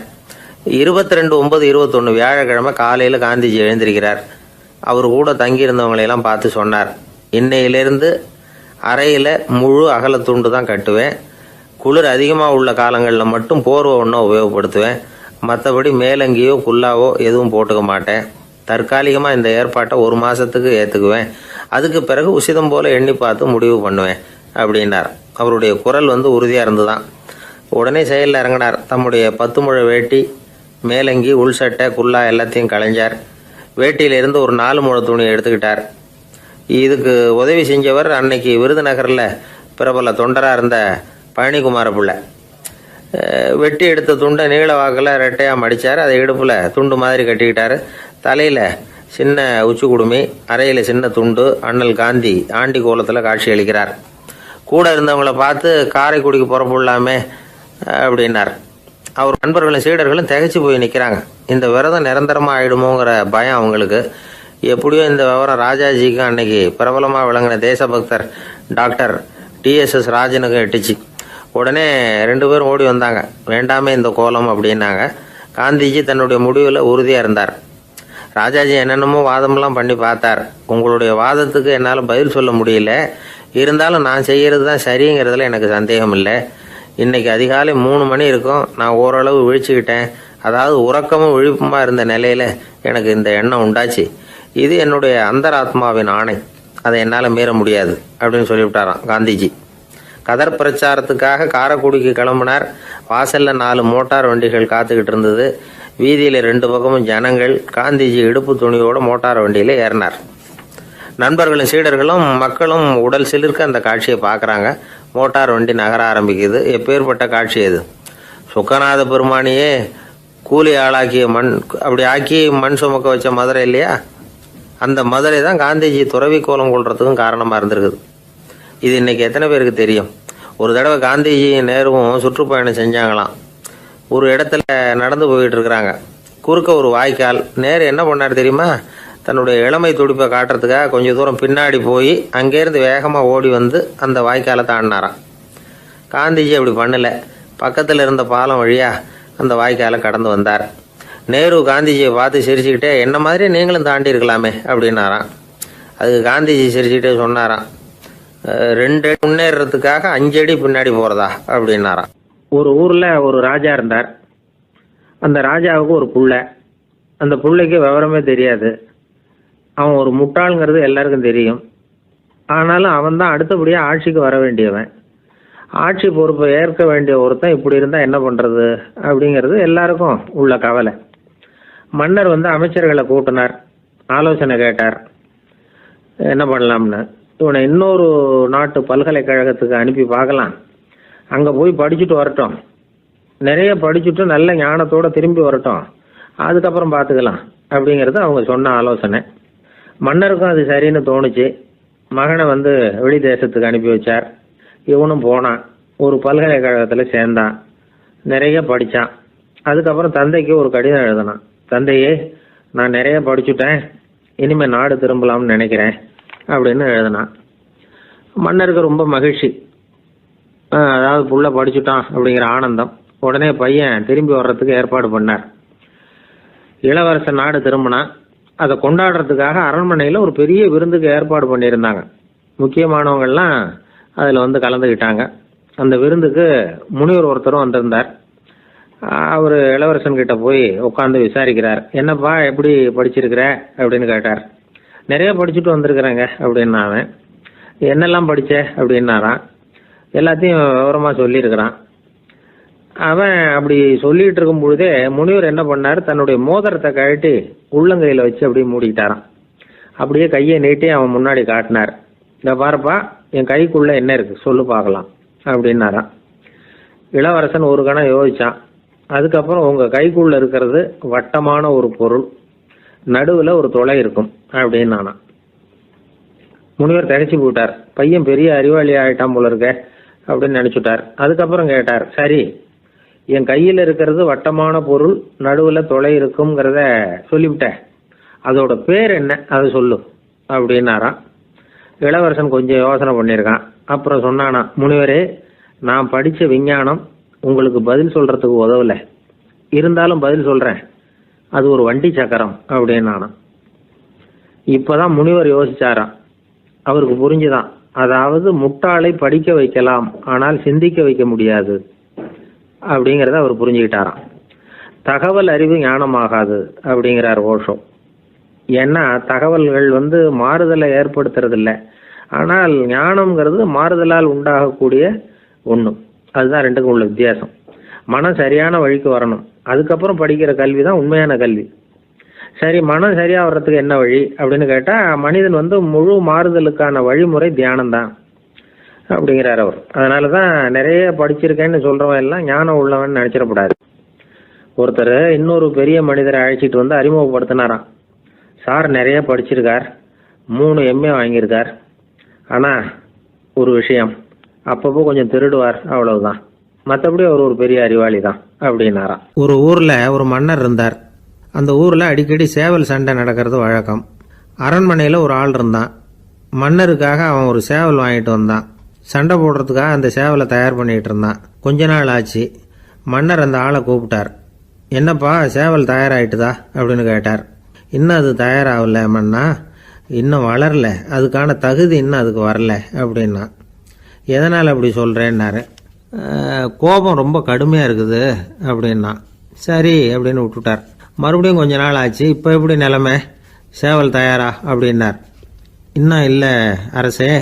[SPEAKER 1] 22/9/21 வியாழக்கிழமை காலையில் காந்திஜி எழுந்திருக்கிறார். அவர் கூட தங்கியிருந்தவங்களையெல்லாம் பார்த்து சொன்னார், இன்னையிலிருந்து அறையில் முழு அகலத்துண்டு தான் கட்டுவேன். குளிர் அதிகமாக உள்ள காலங்களில் மட்டும் போர்வை ஒன்றும் உபயோகப்படுத்துவேன். மற்றபடி மேலங்கியோ குல்லாவோ எதுவும் போட்டுக்க மாட்டேன். தற்காலிகமாக இந்த ஏற்பாட்டை 1 மாதத்துக்கு ஏற்றுக்குவேன். அதுக்கு பிறகு உசிதம் போல எண்ணி பார்த்து முடிவு பண்ணுவேன் அப்படின்னார். அவருடைய குரல் உறுதியாக இருந்துதான். உடனே செயலில் இறங்கினார். தம்முடைய 10 முழ வேட்டி, மேலங்கி, உள் சட்டை, குல்லா எல்லாத்தையும் களைஞ்சார். வேட்டியிலிருந்து ஒரு 4 முழ துணியை எடுத்துக்கிட்டார். இதுக்கு உதவி செஞ்சவர் அன்னைக்கு விருதுநகரில் பிரபல தொண்டராக இருந்த பழனிக்குமார பிள்ளை. வெட்டி எடுத்த துண்டை நீள வாக்கில் ரெட்டையாக மடித்தார். அதை இடுப்பில் துண்டு மாதிரி கட்டிக்கிட்டார். தலையில் சின்ன உச்சி குடுமி, அறையில் சின்ன துண்டு. அண்ணல் காந்தி ஆண்டி கோலத்தில் காட்சி அளிக்கிறார். கூட இருந்தவங்களை பார்த்து காரைக்குடிக்கு புறப்படலாமே அப்படின்னார். அவர் நண்பர்களும் சீடர்களும் திகைச்சு போய் நிற்கிறாங்க. இந்த விரதம் நிரந்தரமாக ஆயிடுமோங்கிற பயம் அவங்களுக்கு. எப்படியோ இந்த விவரம் ராஜாஜிக்கும் அன்னைக்கு பிரபலமாக விளங்கின தேசபக்தர் டாக்டர் TSS ராஜனுக்கும் எட்டுச்சு. உடனே 2 பேரும் ஓடி வந்தாங்க. வேண்டாமே இந்த கோலம் அப்படின்னாங்க. காந்திஜி தன்னுடைய முடிவில் உறுதியாக இருந்தார். ராஜாஜி என்னென்னமோ வாதமெல்லாம் பண்ணி பார்த்தார். உங்களுடைய வாதத்துக்கு என்னால் பதில் சொல்ல முடியல, இருந்தாலும் நான் செய்கிறது தான் சரிங்கிறதுல எனக்கு சந்தேகம் இல்லை. இன்னைக்கு அதிகாலை 3 மணி இருக்கும். நான் ஓரளவு விழிச்சுக்கிட்டேன். அதாவது உறக்கமும் விழிப்புமா இருந்த நிலையில் எனக்கு இந்த எண்ணம் உண்டாச்சு. இது என்னுடைய அந்தராத்மாவின் ஆணை, அதை என்னால் மீற முடியாது அப்படின்னு சொல்லிவிட்டாராம் காந்திஜி. கதர் பிரச்சாரத்துக்காக காரைக்குடிக்கு கிளம்பினார். வாசல்ல 4 மோட்டார் வண்டிகள் காத்துக்கிட்டு இருந்தது. வீதியில் 2 பக்கமும் ஜனங்கள். காந்திஜி இடுப்பு துணியோட மோட்டார் வண்டியில் ஏறினார். நண்பர்களும் சீடர்களும் மக்களும் உடல் சிலிர்க்க அந்த காட்சியை பார்க்குறாங்க. மோட்டார் வண்டி நகர ஆரம்பிக்குது. எப்பேற்பட்ட காட்சி அது! சுக்கநாத பெருமானியே கூலி ஆளாக்கிய அப்படி ஆக்கி மண் சுமக்க வச்ச மதுரை இல்லையா, அந்த மதுரை தான் காந்திஜி துறவி கோலம் கொள்றதுக்கும் காரணமாக இருந்திருக்குது. இது இன்னைக்கு எத்தனை பேருக்கு தெரியும்? ஒரு தடவை காந்திஜி நேருவும் சுற்றுப்பயணம் செஞ்சாங்களாம். ஒரு இடத்துல நடந்து போயிட்டு இருக்கிறாங்க. குறுக்க ஒரு வாய்க்கால். நேரு என்ன பண்ணார் தெரியுமா? தன்னுடைய இளமை துடிப்பை காட்டுறதுக்காக கொஞ்சம் தூரம் பின்னாடி போய் அங்கேருந்து வேகமாக ஓடி வந்து அந்த வாய்க்காலை தாண்டினாராம். காந்திஜி அப்படி பண்ணலை. பக்கத்தில் இருந்த பாலம் வழியாக அந்த வாய்க்காலை கடந்து வந்தார். நேரு காந்திஜியை பார்த்து சிரிச்சுக்கிட்டே, என்ன மாதிரி நீங்களும் தாண்டி இருக்கலாமே அப்படின்னாராம். அதுக்கு காந்திஜி சிரிச்சுக்கிட்டே சொன்னாராம், 2 அடி முன்னேறதுக்காக 5 அடி பின்னாடி போகிறதா அப்படின்னாராம். ஒரு ஊரில் ஒரு ராஜா இருந்தார். அந்த ராஜாவுக்கு ஒரு புள்ள. அந்த புள்ளைக்கு விவரமே தெரியாது. அவன் ஒரு முட்டாளுங்கிறது எல்லாருக்கும் தெரியும். ஆனாலும் அவன் தான் அடுத்தபடியாக ஆட்சிக்கு வர வேண்டியவன். ஆட்சி பொறுப்பை ஏற்க வேண்டிய ஒருத்தன் இப்படி இருந்தால் என்ன பண்ணுறது அப்படிங்கிறது எல்லாருக்கும் உள்ள கவலை. மன்னர் அமைச்சர்களை கூட்டினார். ஆலோசனை கேட்டார், என்ன பண்ணலாம்னு. இவனை இன்னொரு நாட்டு பல்கலைக்கழகத்துக்கு அனுப்பி பார்க்கலாம். அங்கே போய் படிச்சுட்டு வரட்டும். நிறைய படிச்சுட்டு நல்ல ஞானத்தோடு திரும்பி வரட்டும். அதுக்கப்புறம் பார்த்துக்கலாம் அப்படிங்கிறது அவங்க சொன்ன ஆலோசனை. மன்னருக்கும் அது சரின்னு தோணுச்சு. மகனை வெளி தேசத்துக்கு அனுப்பி வச்சார். இவனும் போனான். ஒரு பல்கலைக்கழகத்தில் சேர்ந்தான். நிறைய படித்தான். அதுக்கப்புறம் தந்தைக்கு ஒரு கடிதம் எழுதினான். தந்தையே, நான் நிறைய படிச்சுட்டேன், இனிமேல் நாடு திரும்பலாம்னு நினைக்கிறேன் அப்படின்னு எழுதினான். மன்னருக்கு ரொம்ப மகிழ்ச்சி. அதாவது புள்ள படிச்சுட்டான் அப்படிங்கிற ஆனந்தம். உடனே பையன் திரும்பி வர்றதுக்கு ஏற்பாடு பண்ணார். இளவரசன் நாடு திரும்பினா அதை கொண்டாடுறதுக்காக அரண்மனையில் ஒரு பெரிய விருந்துக்கு ஏற்பாடு பண்ணியிருந்தாங்க. முக்கியமானவங்கள்லாம் அதில் கலந்துக்கிட்டாங்க. அந்த விருந்துக்கு முனிவர் ஒருத்தரும் வந்திருந்தார். அவர் இளவரசன் கிட்ட போய் உட்காந்து விசாரிக்கிறார். என்னப்பா, எப்படி படிச்சிருக்கிற அப்படின்னு கேட்டார். நிறைய படிச்சுட்டு வந்திருக்கிறேங்க அப்படின்னா. அவன் என்னெல்லாம் படித்த அப்படின்னாரான். எல்லாத்தையும் விவரமாக சொல்லியிருக்கிறான். அவன் அப்படி சொல்லிட்டு இருக்கும் பொழுதே முனிவர் என்ன பண்ணார், தன்னுடைய மோதிரத்தை கழட்டி உள்ளங்கையில் வச்சு அப்படியே மூடிக்கிட்டாரான். அப்படியே கையை நீட்டி அவன் முன்னாடி காட்டினார். இந்த பாருப்பா, என் கைக்குள்ளே என்ன இருக்குது சொல்லு பார்க்கலாம் அப்படின்னாரான். இளவரசன் ஒரு கணம் யோசிச்சான். அதுக்கப்புறம் உங்கள் கைக்குள்ளே இருக்கிறது வட்டமான ஒரு பொருள், நடுவில் ஒரு துளை இருக்கும் அப்படின்னு முனிவர் திகைச்சு போட்டார். பையன் பெரிய அறிவாளி ஆகிட்டான் போல இருக்க அப்படின்னு நினச்சிட்டார். அதுக்கப்புறம் கேட்டார், சரி, என் கையில் இருக்கிறது வட்டமான பொருள், நடுவில் துளை இருக்குங்கிறத சொல்லிவிட்டேன், அதோட பேர் என்ன, அதை சொல்லு அப்படின்னாராம். இளவரசன் கொஞ்சம் யோசனை பண்ணியிருக்கான். அப்புறம் சொன்னானா, முனிவரே, நான் படித்த விஞ்ஞானம் உங்களுக்கு பதில் சொல்கிறதுக்கு உதவலை, இருந்தாலும் பதில் சொல்கிறேன், அது ஒரு வண்டி சக்கரம் அப்படின்னானா. இப்போதான் முனிவர் யோசிச்சாராம். அவருக்கு புரிஞ்சுதான், அதாவது முட்டாளை படிக்க வைக்கலாம், ஆனால் சிந்திக்க வைக்க முடியாது அப்படிங்கிறத அவர் புரிஞ்சுக்கிட்டாராம். தகவல் அறிவு ஞானமாகாது அப்படிங்கிறார் ஓஷோ. ஏன்னா தகவல்கள் மாறுதலை ஏற்படுத்துறது இல்லை, ஆனால் ஞானம்ங்கிறது மாறுதலால் உண்டாகக்கூடிய ஒன்று. அதுதான் ரெண்டுக்கும் உள்ள வித்தியாசம். மனம் சரியான வழிக்கு வரணும், அதுக்கப்புறம் படிக்கிற கல்வி தான் உண்மையான கல்வி. சரி, மனம் சரியா வர்றதுக்கு என்ன வழி அப்படின்னு கேட்டால், மனிதன் முழு மாறுதலுக்கான வழிமுறை தியானம்தான் அப்படிங்கிறார் அவர். அதனால தான் நிறைய படிச்சிருக்கேன்னு சொல்கிறவன் எல்லாம் ஞானம் உள்ளவன் நினச்சிடக்கூடாது. ஒருத்தர் இன்னொரு பெரிய மனிதரை அழைச்சிட்டு அறிமுகப்படுத்தினாராம். சார் நிறைய படிச்சிருக்கார், 3 MA வாங்கியிருக்கார், ஆனால் ஒரு விஷயம், அப்பப்போ கொஞ்சம் திருடுவார், அவ்வளவுதான், மற்றபடி அவர் ஒரு பெரிய அறிவாளி தான் அப்படின்னாராம். ஒரு ஊரில் ஒரு மன்னர் இருந்தார். அந்த ஊரில் அடிக்கடி சேவல் சண்டை நடக்கிறது வழக்கம். அரண்மனையில் ஒரு ஆள் இருந்தான். மன்னருக்காக அவன் ஒரு சேவல் வாங்கிட்டு வந்தான். சண்டை போடுறதுக்காக அந்த சேவலை தயார் பண்ணிகிட்டு இருந்தான். கொஞ்ச நாள் ஆச்சு. மன்னர் அந்த ஆளை கூப்பிட்டார். என்னப்பா சேவல் தயாராகிட்டுதா அப்படின்னு கேட்டார். இன்னும் அது தயாராகல மன்னா, இன்னும் வளரல, அதுக்கான தகுதி இன்னும் அதுக்கு வரல அப்படின்னா. எதனால் அப்படி சொல்கிறேன்னாரு. கோபம் ரொம்ப கடுமையாக இருக்குது அப்படின்னா. சரி அப்படின்னு விட்டுட்டார். மறுபடியும் கொஞ்ச நாள் ஆச்சு. இப்போ எப்படி நிலைமை, சேவல் தயாரா அப்படின்னார். இன்னும் இல்லை அரசே,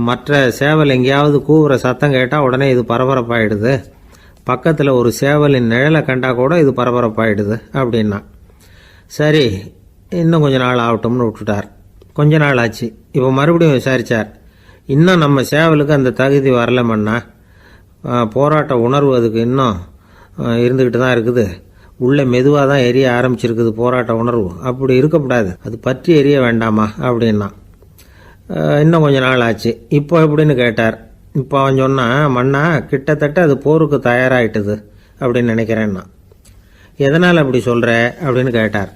[SPEAKER 1] மற்ற சேவல் எங்கேயாவது கூவுற சத்தம் கேட்டால் உடனே இது பரபரப்பாயிடுது, பக்கத்தில் ஒரு சேவலின் நிழலை கண்டா கூட இது பரபரப்பாயிடுது அப்படின்னா. சரி இன்னும் கொஞ்ச நாள் ஆகட்டும்னு விட்டுட்டார். கொஞ்ச நாள் ஆச்சு. இப்போ மறுபடியும் விசாரித்தார். இன்னும் நம்ம சேவலுக்கு அந்த தகுதி வரலமன்னா, போராட்ட உணர்வு அதுக்கு இன்னும் இருந்துக்கிட்டு தான் இருக்குது, உள்ளே மெதுவாக தான் எரிய ஆரம்பிச்சிருக்குது போராட்ட உணர்வு, அப்படி இருக்கக்கூடாது, அது பற்றி எரிய வேண்டாமா அப்படின்னா. இன்னும் கொஞ்ச நாள் ஆச்சு. இப்போ எப்படின்னு கேட்டார். இப்போ அவன் சொன்னான், மன்னா கிட்டத்தட்ட அது போருக்கு தயாராகிட்டுது அப்படின்னு நினைக்கிறேன்னா. எதனால் அப்படி சொல்கிற அப்படின்னு கேட்டார்.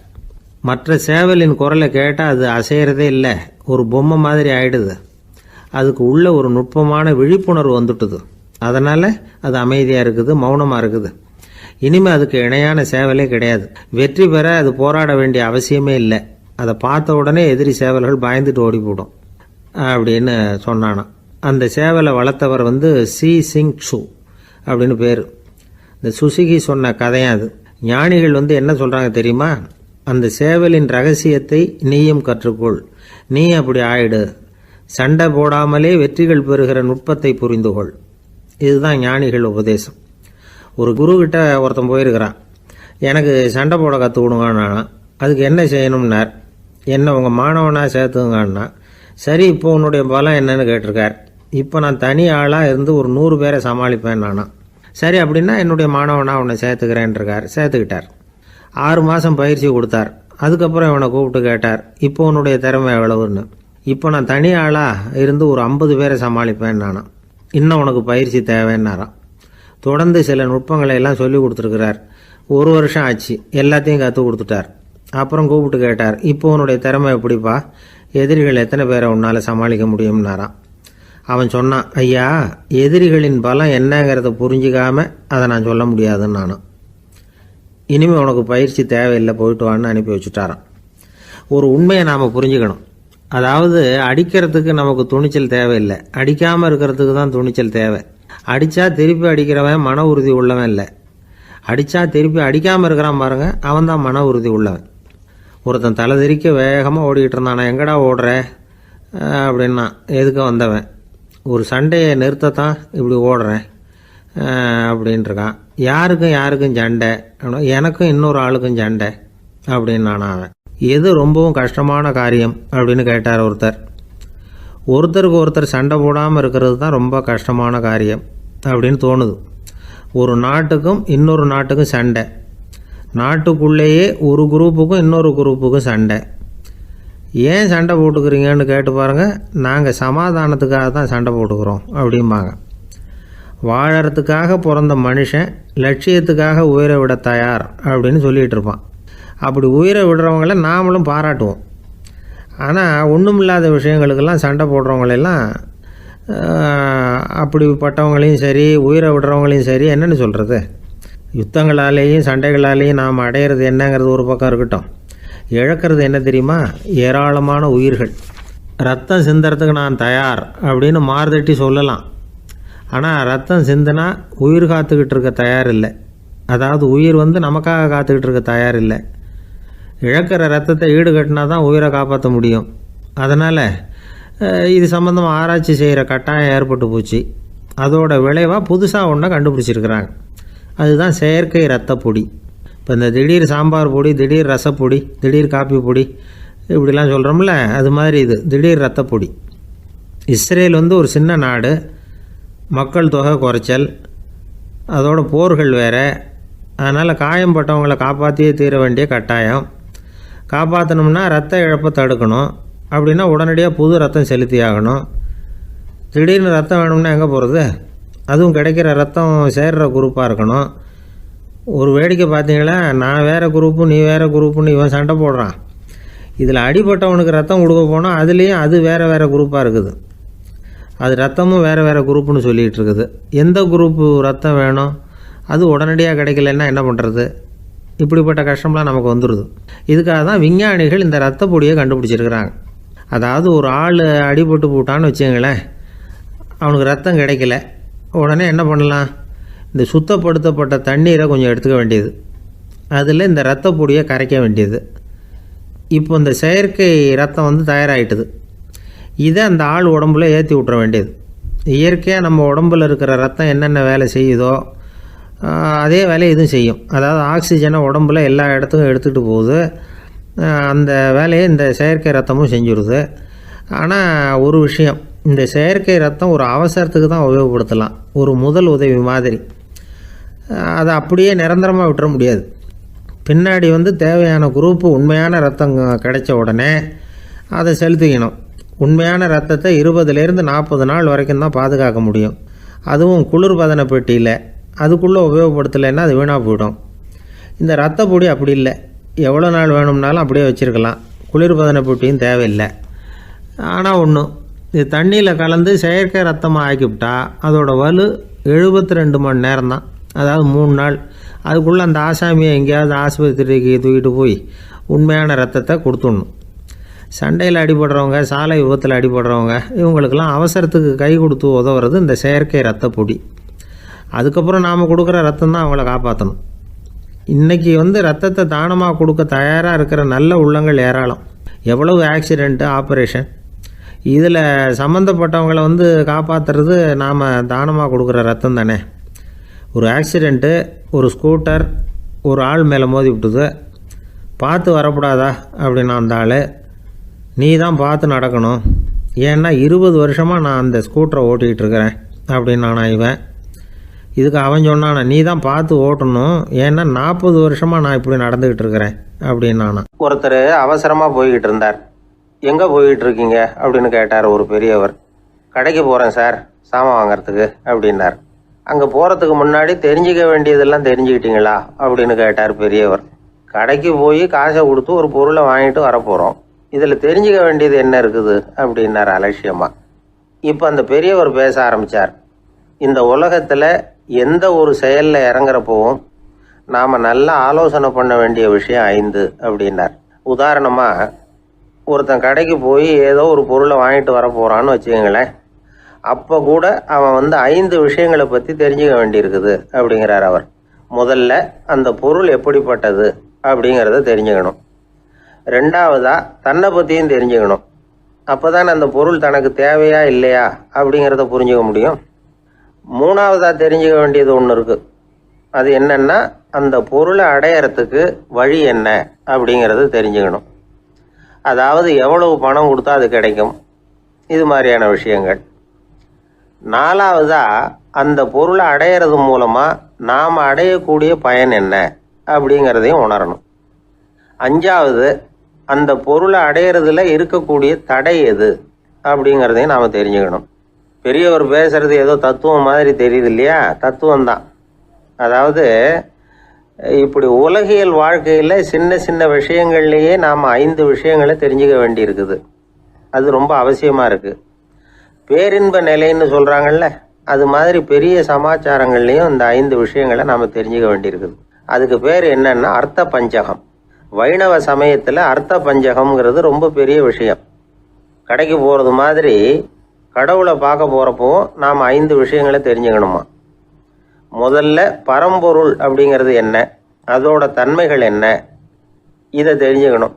[SPEAKER 1] மற்ற சேவலின் குரலை கேட்டால் அது அசைகிறதே இல்லை, ஒரு பொம்மை மாதிரி ஆயிடுது, அதுக்கு உள்ள ஒரு நுட்பமான விழிப்புணர்வு வந்துட்டுது, அதனால் அது அமைதியாக இருக்குது, மௌனமாக இருக்குது. இனிமேல் அதுக்கு இணையான சேவலே கிடையாது. வெற்றி பெற அது போராட வேண்டிய அவசியமே இல்லை, அதை பார்த்த உடனே எதிரி சேவல்கள் பயந்துட்டு ஓடி போடும் அப்படின்னு சொன்னானா. அந்த சேவலை வளர்த்தவர் சி சிங் சு அப்படின்னு பேர். இந்த சுசுகி சொன்ன கதையும் அது. ஞானிகள் என்ன சொல்கிறாங்க தெரியுமா, அந்த சேவலின் ரகசியத்தை நீயும் கற்றுக்கொள், நீ அப்படி ஆயிடு, சண்டை போடாமலே வெற்றிகள் பெறுகிற நுட்பத்தை புரிந்துகொள். இதுதான் ஞானிகள் உபதேசம். ஒரு குருக்கிட்ட ஒருத்தன் போயிருக்கிறான். எனக்கு சண்டை போட கற்றுக்கணுங்கன்னா, அதுக்கு என்ன செய்யணும்னார். என்ன உங்கள் மாணவனாக சேர்த்துங்கண்ணா. சரி இப்போ உன்னுடைய பலம் என்னன்னு கேட்டிருக்கார். இப்போ நான் தனி ஆளாக இருந்து ஒரு 100 பேரை சமாளிப்பேன் நானா. சரி அப்படின்னா என்னுடைய மாணவனாக உன்னை சேர்த்துக்கிறேன்ருக்கார். சேர்த்துக்கிட்டார். 6 மாதம் பயிற்சி கொடுத்தார். அதுக்கப்புறம் இவனை கூப்பிட்டு கேட்டார், இப்போ உன்னுடைய திறமை எவ்வளவுன்னு. இப்போ நான் தனி ஆளாக இருந்து ஒரு 50 பேரை சமாளிப்பேன் நானா. இன்னும் உனக்கு பயிற்சி தேவைன்னாராம். தொடர்ந்து சில நுட்பங்களை எல்லாம் சொல்லி கொடுத்துருக்கிறார். 1 வருஷம் ஆச்சு. எல்லாத்தையும் கற்றுக் கொடுத்துட்டார். அப்புறம் கூப்பிட்டு கேட்டார், இப்போ உன்னுடைய திறமை எப்படிப்பா, எதிரிகள் எத்தனை பேரை உன்னால் சமாளிக்க முடியும்னாராம். அவன் சொன்னான், ஐயா எதிரிகளின் பலம் என்னங்கிறத புரிஞ்சிக்காம அதை நான் சொல்ல முடியாதுன்னு நானும். இனிமேல் உனக்கு பயிற்சி தேவையில்லை, போயிட்டு வான்னு அனுப்பி வச்சுட்டாரான். ஒரு உண்மையை நாம் புரிஞ்சுக்கணும். அதாவது அடிக்கிறதுக்கு நமக்கு துணிச்சல் தேவையில்லை, அடிக்காமல் இருக்கிறதுக்கு தான் துணிச்சல் தேவை. அடித்தா திருப்பி அடிக்கிறவன் மன உறுதி உள்ளவன் இல்லை, அடித்தா திருப்பி அடிக்காமல் இருக்கிறான் பாருங்க, அவன் தான் மன உறுதி உள்ளவன். ஒருத்தன் தலை தெறிக்க வேகமாக ஓடிக்கிட்டு இருந்தான். எங்கடா ஓடுற அப்படின்னா, எதுக்கு வந்தவன், ஒரு சண்டையை நிறுத்தத்தான் இப்படி ஓடுறேன் அப்படின்ட்டுருக்கான். யாருக்கும் சண்டை, எனக்கும் இன்னொரு ஆளுக்கும் சண்டை அப்படின்னு அவன். எது ரொம்பவும் கஷ்டமான காரியம் அப்படின்னு கேட்டார் ஒருத்தர். ஒருத்தருக்கு ஒருத்தர் சண்டை போடாமல் இருக்கிறது தான் ரொம்ப கஷ்டமான காரியம் அப்படின்னு தோணுது. ஒரு நாட்டுக்கும் இன்னொரு நாட்டுக்கும் சண்டை, நாட்டுக்குள்ளேயே ஒரு குரூப்புக்கும் இன்னொரு குரூப்புக்கும் சண்டை. ஏன் சண்டை போட்டுக்கிறீங்கன்னு கேட்டு பாருங்கள். நாங்கள் சமாதானத்துக்காக தான் சண்டை போட்டுக்கிறோம் அப்படிம்பாங்க. வாழறதுக்காக பிறந்த மனுஷன் லட்சியத்துக்காக உயிரை விட தயார் அப்படின்னு சொல்லிகிட்டு இருப்பான். அப்படி உயிரை விடுறவங்கள நாமளும் பாராட்டுவோம். ஆனால் ஒன்றுமில்லாத விஷயங்களுக்கெல்லாம் சண்டை போடுறவங்களெல்லாம், அப்படிப்பட்டவங்களையும் சரி உயிரை விடுறவங்களையும் சரி என்னென்னு சொல்கிறது, யுத்தங்களாலேயும் சண்டைகளாலேயும் நாம் அடையிறது என்னங்கிறது ஒரு பக்கம் இருக்கட்டும், இழக்கிறது என்ன தெரியுமா, ஏராளமான உயிர்கள். ரத்தம் சிந்துறதுக்கு நான் தயார் அப்படின்னு மார்தட்டி சொல்லலாம். ஆனால் ரத்தம் சிந்தினா உயிர் காத்துக்கிட்டு இருக்க தயார் இல்லை. அதாவது உயிர் நமக்காக காத்துக்கிட்டு இருக்க தயார் இல்லை. இழக்கிற ரத்தத்தை ஈடுகட்டினா தான் உயிரை காப்பாற்ற முடியும். அதனால் இது சம்மந்தமாக ஆராய்ச்சி செய்கிற கட்டாயம் ஏற்பட்டு போச்சு. அதோட விளைவாக புதுசாக ஒன்றை கண்டுபிடிச்சிருக்கிறாங்க. அதுதான் செயற்கை ரத்த பொடி. இப்போ இந்த திடீர் சாம்பார் பொடி, திடீர் ரசப்பொடி, திடீர் காப்பி பொடி இப்படிலாம் சொல்கிறோம்ல, அது மாதிரி இது திடீர் ரத்த பொடி. இஸ்ரேல் ஒரு சின்ன நாடு, மக்கள் தொகை குறைச்சல், அதோட போர்கள் வேறு. அதனால் காயம்பட்டவங்களை காப்பாற்றியே தீர வேண்டிய கட்டாயம். காப்பாற்றணும்னா ரத்த இழப்பை தடுக்கணும். அப்படின்னா உடனடியாக புது ரத்தம் செலுத்தி ஆகணும். திடீர்னு ரத்தம் வேணும்னா எங்கே போகிறது? அதுவும் கிடைக்கிற ரத்தம் சேர்கிற குரூப்பாக இருக்கணும். ஒரு வேடிக்கை பார்த்தீங்களா, நான் வேறு குரூப்பு நீ வேறு குரூப்புன்னு இவன் சண்டை போடுறான். இதில் அடிபட்டவனுக்கு ரத்தம் கொடுக்க போனால் அதுலேயும் அது வேறு வேறு குரூப்பாக இருக்குது. அது ரத்தமும் வேறு வேறு குரூப்புன்னு சொல்லிகிட்டு இருக்குது. எந்த குரூப்பு ரத்தம் வேணும், அது உடனடியாக கிடைக்கலன்னா என்ன பண்ணுறது? இப்படிப்பட்ட கஷ்டம்லாம் நமக்கு வந்துடுது. இதுக்காக தான் விஞ்ஞானிகள் இந்த ரத்த பொடியை கண்டுபிடிச்சிருக்கிறாங்க. அதாவது ஒரு ஆள் அடிபட்டு போட்டான்னு வச்சுங்களேன், அவனுக்கு ரத்தம் கிடைக்கல, உடனே என்ன பண்ணலாம்? இந்த சுத்தப்படுத்தப்பட்ட தண்ணீரை கொஞ்சம் எடுத்துக்க வேண்டியது, அதில் இந்த ரத்த பொடியை கரைக்க வேண்டியது. இப்போ இந்த செயற்கை ரத்தம் வந்து தயாராகிட்டுது. இதை அந்த ஆள் உடம்புல ஏற்றி விட்ற வேண்டியது. இயற்கையாக நம்ம உடம்பில் இருக்கிற ரத்தம் என்னென்ன வேலை செய்யுதோ அதே வேலையை இதுவும் செய்யும். அதாவது ஆக்சிஜனை உடம்புல எல்லா இடத்துக்கும் எடுத்துகிட்டு போகுது. அந்த வேலையை இந்த செயற்கை ரத்தமும் செஞ்சுடுது. ஆனால் ஒரு விஷயம், இந்த செயற்கை ரத்தம் ஒரு அவசரத்துக்கு தான் உபயோகப்படுத்தலாம், ஒரு முதல் உதவி மாதிரி. அதை அப்படியே நிரந்தரமாக விட்டுற முடியாது. பின்னாடி வந்து தேவையான குரூப்பு உண்மையான ரத்தம் கிடைச்ச உடனே அதை செலுத்திக்கணும். உண்மையான ரத்தத்தை 20லேருந்து 40 நாள் வரைக்கும் தான் பாதுகாக்க முடியும். அதுவும் குளிர்பதன பெட்டியில். அதுக்குள்ளே உபயோகப்படுத்தலைன்னா அது வீணாக போயிடும். இந்த ரத்த பொடி அப்படி இல்லை, எவ்வளோ நாள் வேணும்னாலும் அப்படியே வச்சுருக்கலாம், குளிர்பதன பெட்டியும் தேவையில்லை. ஆனால் ஒன்று, இது தண்ணியில் கலந்து செயற்கை ரத்தமாக ஆக்கிவிட்டா அதோட வலு 72 மணி நேரம் தான், அதாவது 3 நாள். அதுக்குள்ளே அந்த ஆசாமியை எங்கேயாவது ஆஸ்பத்திரிக்கு தூக்கிட்டு போய் உண்மையான ரத்தத்தை கொடுத்துடணும். சண்டையில் அடிபடுறவங்க, சாலை விபத்தில் அடிபடுறவங்க, இவங்களுக்கெல்லாம் அவசரத்துக்கு கை கொடுத்து உதவுறது இந்த செயற்கை ரத்த பொடி. அதுக்கப்புறம் நாம் கொடுக்குற ரத்தம் தான் அவங்கள காப்பாற்றணும். இன்றைக்கி வந்து ரத்தத்தை தானமாக கொடுக்க தயாராக இருக்கிற நல்ல உள்ளங்கள் ஏராளம். எவ்வளவு ஆக்சிடெண்ட்டு, ஆப்ரேஷன், இதில் சம்மந்தப்பட்டவங்களை வந்து காப்பாற்றுறது நாம் தானமாக கொடுக்குற ரத்தம் தானே. ஒரு ஆக்சிடெண்ட்டு, ஒரு ஸ்கூட்டர் ஒரு ஆள் மேலே மோதி விட்டுது, பார்த்து வரக்கூடாதா அப்படின்னா அந்த ஆள், நீ தான் பார்த்து நடக்கணும், ஏன்னா 20 வருஷமாக நான் அந்த ஸ்கூட்டரை ஓட்டிகிட்டு இருக்கிறேன் அப்படின்னு நானா இவன். இதுக்கு அவன் சொன்னானா, நீ தான் பார்த்து ஓட்டணும், ஏன்னா 40 வருஷமாக நான் இப்படி நடந்துக்கிட்டு இருக்கிறேன் அப்படின்னு நானா. ஒருத்தர் அவசரமாக போய்கிட்டு இருந்தார். எங்கே போய்கிட்டு இருக்கீங்க அப்படின்னு கேட்டார் ஒரு பெரியவர். கடைக்கு போகிறேன் சார், சாமான் வாங்கிறதுக்கு அப்படின்னார். அங்கே போகிறதுக்கு முன்னாடி தெரிஞ்சிக்க வேண்டியதெல்லாம் தெரிஞ்சுக்கிட்டீங்களா அப்படின்னு கேட்டார் பெரியவர். கடைக்கு போய் காசை கொடுத்து ஒரு பொருளை வாங்கிட்டு வரப்போகிறோம், இதில் தெரிஞ்சிக்க வேண்டியது என்ன இருக்குது அப்படின்னார் அலட்சியமாக. இப்போ அந்த பெரியவர் பேச ஆரம்பித்தார். இந்த உலகத்தில் எந்த ஒரு செயலில் இறங்குறப்பவும் நாம் நல்லா ஆலோசனை பண்ண வேண்டிய விஷயம் 5 அப்படின்னார். உதாரணமாக, ஒருத்தன் கடைக்கு போய் ஏதோ ஒரு பொருளை வாங்கிட்டு வர போகிறான்னு வச்சுக்கங்களேன், அப்போ கூட அவன் வந்து 5 விஷயங்களை பற்றி தெரிஞ்சுக்க வேண்டியிருக்குது அப்படிங்கிறார் அவர். முதல்ல அந்த பொருள் எப்படிப்பட்டது அப்படிங்கிறத தெரிஞ்சுக்கணும். 2வதாக தன்னை பற்றியும் தெரிஞ்சுக்கணும். அப்போ தான் அந்த பொருள் தனக்கு தேவையா இல்லையா அப்படிங்கிறத புரிஞ்சுக்க முடியும். 3வதாக தெரிஞ்சுக்க வேண்டியது ஒன்று இருக்குது. அது என்னென்னா, அந்த பொருளை அடையறதுக்கு வழி என்ன அப்படிங்கிறது தெரிஞ்சுக்கணும். அதாவது எவ்வளவு பணம் கொடுத்தா அது கிடைக்கும், இது மாதிரியான விஷயங்கள். 4வதாக அந்த பொருளை அடையிறது மூலமாக நாம் அடையக்கூடிய பயன் என்ன அப்படிங்கிறதையும் உணரணும். 5வது, அந்த பொருளை அடையிறதுல இருக்கக்கூடிய தடை எது அப்படிங்கிறதையும் நாம் தெரிஞ்சுக்கணும். பெரியவர் பேசுறது ஏதோ தத்துவம் மாதிரி தெரியுது இல்லையா? தத்துவம் தான். அதாவது இப்படி உலகியல் வாழ்க்கையில் சின்ன சின்ன விஷயங்கள்லேயே நாம் 5 விஷயங்களை தெரிஞ்சுக்க வேண்டி இருக்குது. அது ரொம்ப அவசியமாக இருக்குது. பேரின்ப நிலைன்னு சொல்கிறாங்கல்ல, அது மாதிரி பெரிய சமாச்சாரங்கள்லேயும் இந்த 5 விஷயங்களை நாம் தெரிஞ்சுக்க வேண்டியிருக்குது. அதுக்கு பேர் என்னன்னா அர்த்த பஞ்சகம். வைணவ சமயத்தில் அர்த்த பஞ்சகம்ங்கிறது ரொம்ப பெரிய விஷயம். கடைக்கு போகிறது மாதிரி கடவுளை பார்க்க போகிறப்போ நாம் 5 விஷயங்களை தெரிஞ்சுக்கணுமா. முதல்ல பரம்பொருள் அப்படிங்கிறது என்ன, அதோட தன்மைகள் என்ன, இதை தெரிஞ்சுக்கணும்.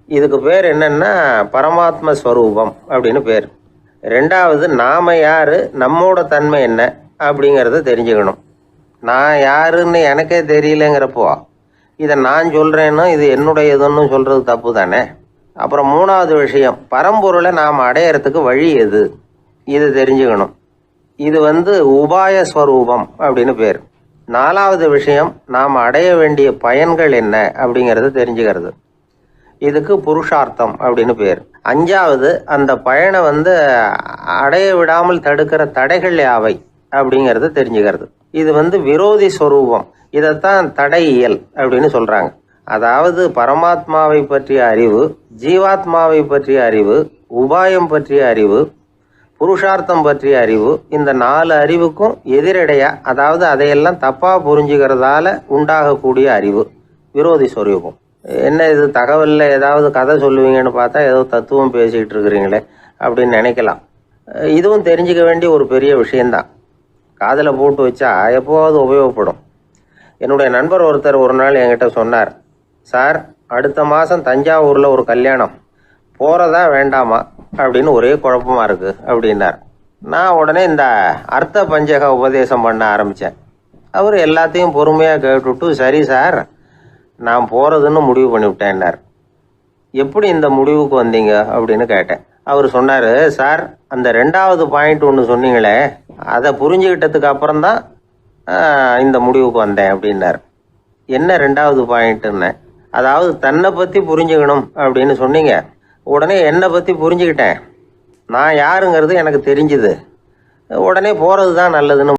[SPEAKER 1] இதுக்கு பேர் என்னன்னா பரமாத்ம ஸ்வரூபம் அப்படின்னு பேர். 2வது, நாம் யார், நம்மோட தன்மை என்ன அப்படிங்கிறத தெரிஞ்சுக்கணும். நான் யாருன்னு எனக்கே தெரியலங்கிறப்போ இதை நான் சொல்கிறேன்னு இது என்னுடையதுன்னு சொல்கிறது தப்பு தானே. அப்புறம் 3வது விஷயம், பரம்பொருளை நாம் அடையிறதுக்கு வழி எது, இது தெரிஞ்சுக்கணும். இது வந்து உபாய ஸ்வரூபம் அப்படின்னு பேர். 4வது விஷயம், நாம் அடைய வேண்டிய பயன்கள் என்ன அப்படிங்கிறது தெரிஞ்சுக்கிறது. இதுக்கு புருஷார்த்தம் அப்படின்னு பேர். 5வது, அந்த பயனை வந்து அடைய விடாமல் தடுக்கிற தடைகள் யாவை அப்படிங்கிறது தெரிஞ்சுக்கிறது. இது வந்து விரோதி ஸ்வரூபம். இதைத்தான் தடையியல் அப்படின்னு சொல்கிறாங்க. அதாவது பரமாத்மாவை பற்றிய அறிவு, ஜீவாத்மாவை பற்றிய அறிவு, உபாயம் பற்றிய அறிவு, புருஷார்த்தம் பற்றிய அறிவு, இந்த 4 அறிவுக்கும் எதிரடையா, அதாவது அதையெல்லாம் தப்பாக புரிஞ்சுக்கிறதால உண்டாகக்கூடிய அறிவு விரோதி சொரூபம். என்ன இது தகவலில் ஏதாவது கதை சொல்லுவீங்கன்னு பார்த்தா ஏதோ தத்துவம் பேசிக்கிட்டு இருக்கிறீங்களே அப்படின்னு நினைக்கலாம். இதுவும் தெரிஞ்சுக்க வேண்டிய ஒரு பெரிய விஷயந்தான். காதில் போட்டு வச்சா எப்போவாவது உபயோகப்படும். என்னுடைய நண்பர் ஒருத்தர் ஒரு நாள் என்கிட்ட சொன்னார், சார் அடுத்த மாதம் தஞ்சாவூரில் ஒரு கல்யாணம், போகிறதா வேண்டாமா அப்படின்னு ஒரே குழப்பமாக இருக்குது அப்படின்னார். நான் உடனே இந்த அர்த்த பஞ்சக உபதேசம் பண்ண ஆரம்பித்தேன். அவர் எல்லாத்தையும் பொறுமையாக கேட்டுவிட்டு, சரி சார் நான் போகிறதுன்னு முடிவு பண்ணிவிட்டேன்னார். எப்படி இந்த முடிவுக்கு வந்தீங்க அப்படின்னு கேட்டேன். அவர் சொன்னார், சார் அந்த 2வது பாயிண்ட் ஒன்று சொன்னீங்களே, அதை புரிஞ்சுக்கிட்டதுக்கு அப்புறம்தான் இந்த முடிவுக்கு வந்தேன் அப்படின்னார். என்ன 2வது பாயிண்ட்டுன்னு? அதாவது தன்னை பற்றி புரிஞ்சுக்கணும் அப்படின்னு சொன்னீங்க. உடனே என்னை பற்றி புரிஞ்சுக்கிட்டேன், நான் யாருங்கிறது எனக்கு தெரிஞ்சுது, உடனே போகிறது தான் நல்லதுன்னு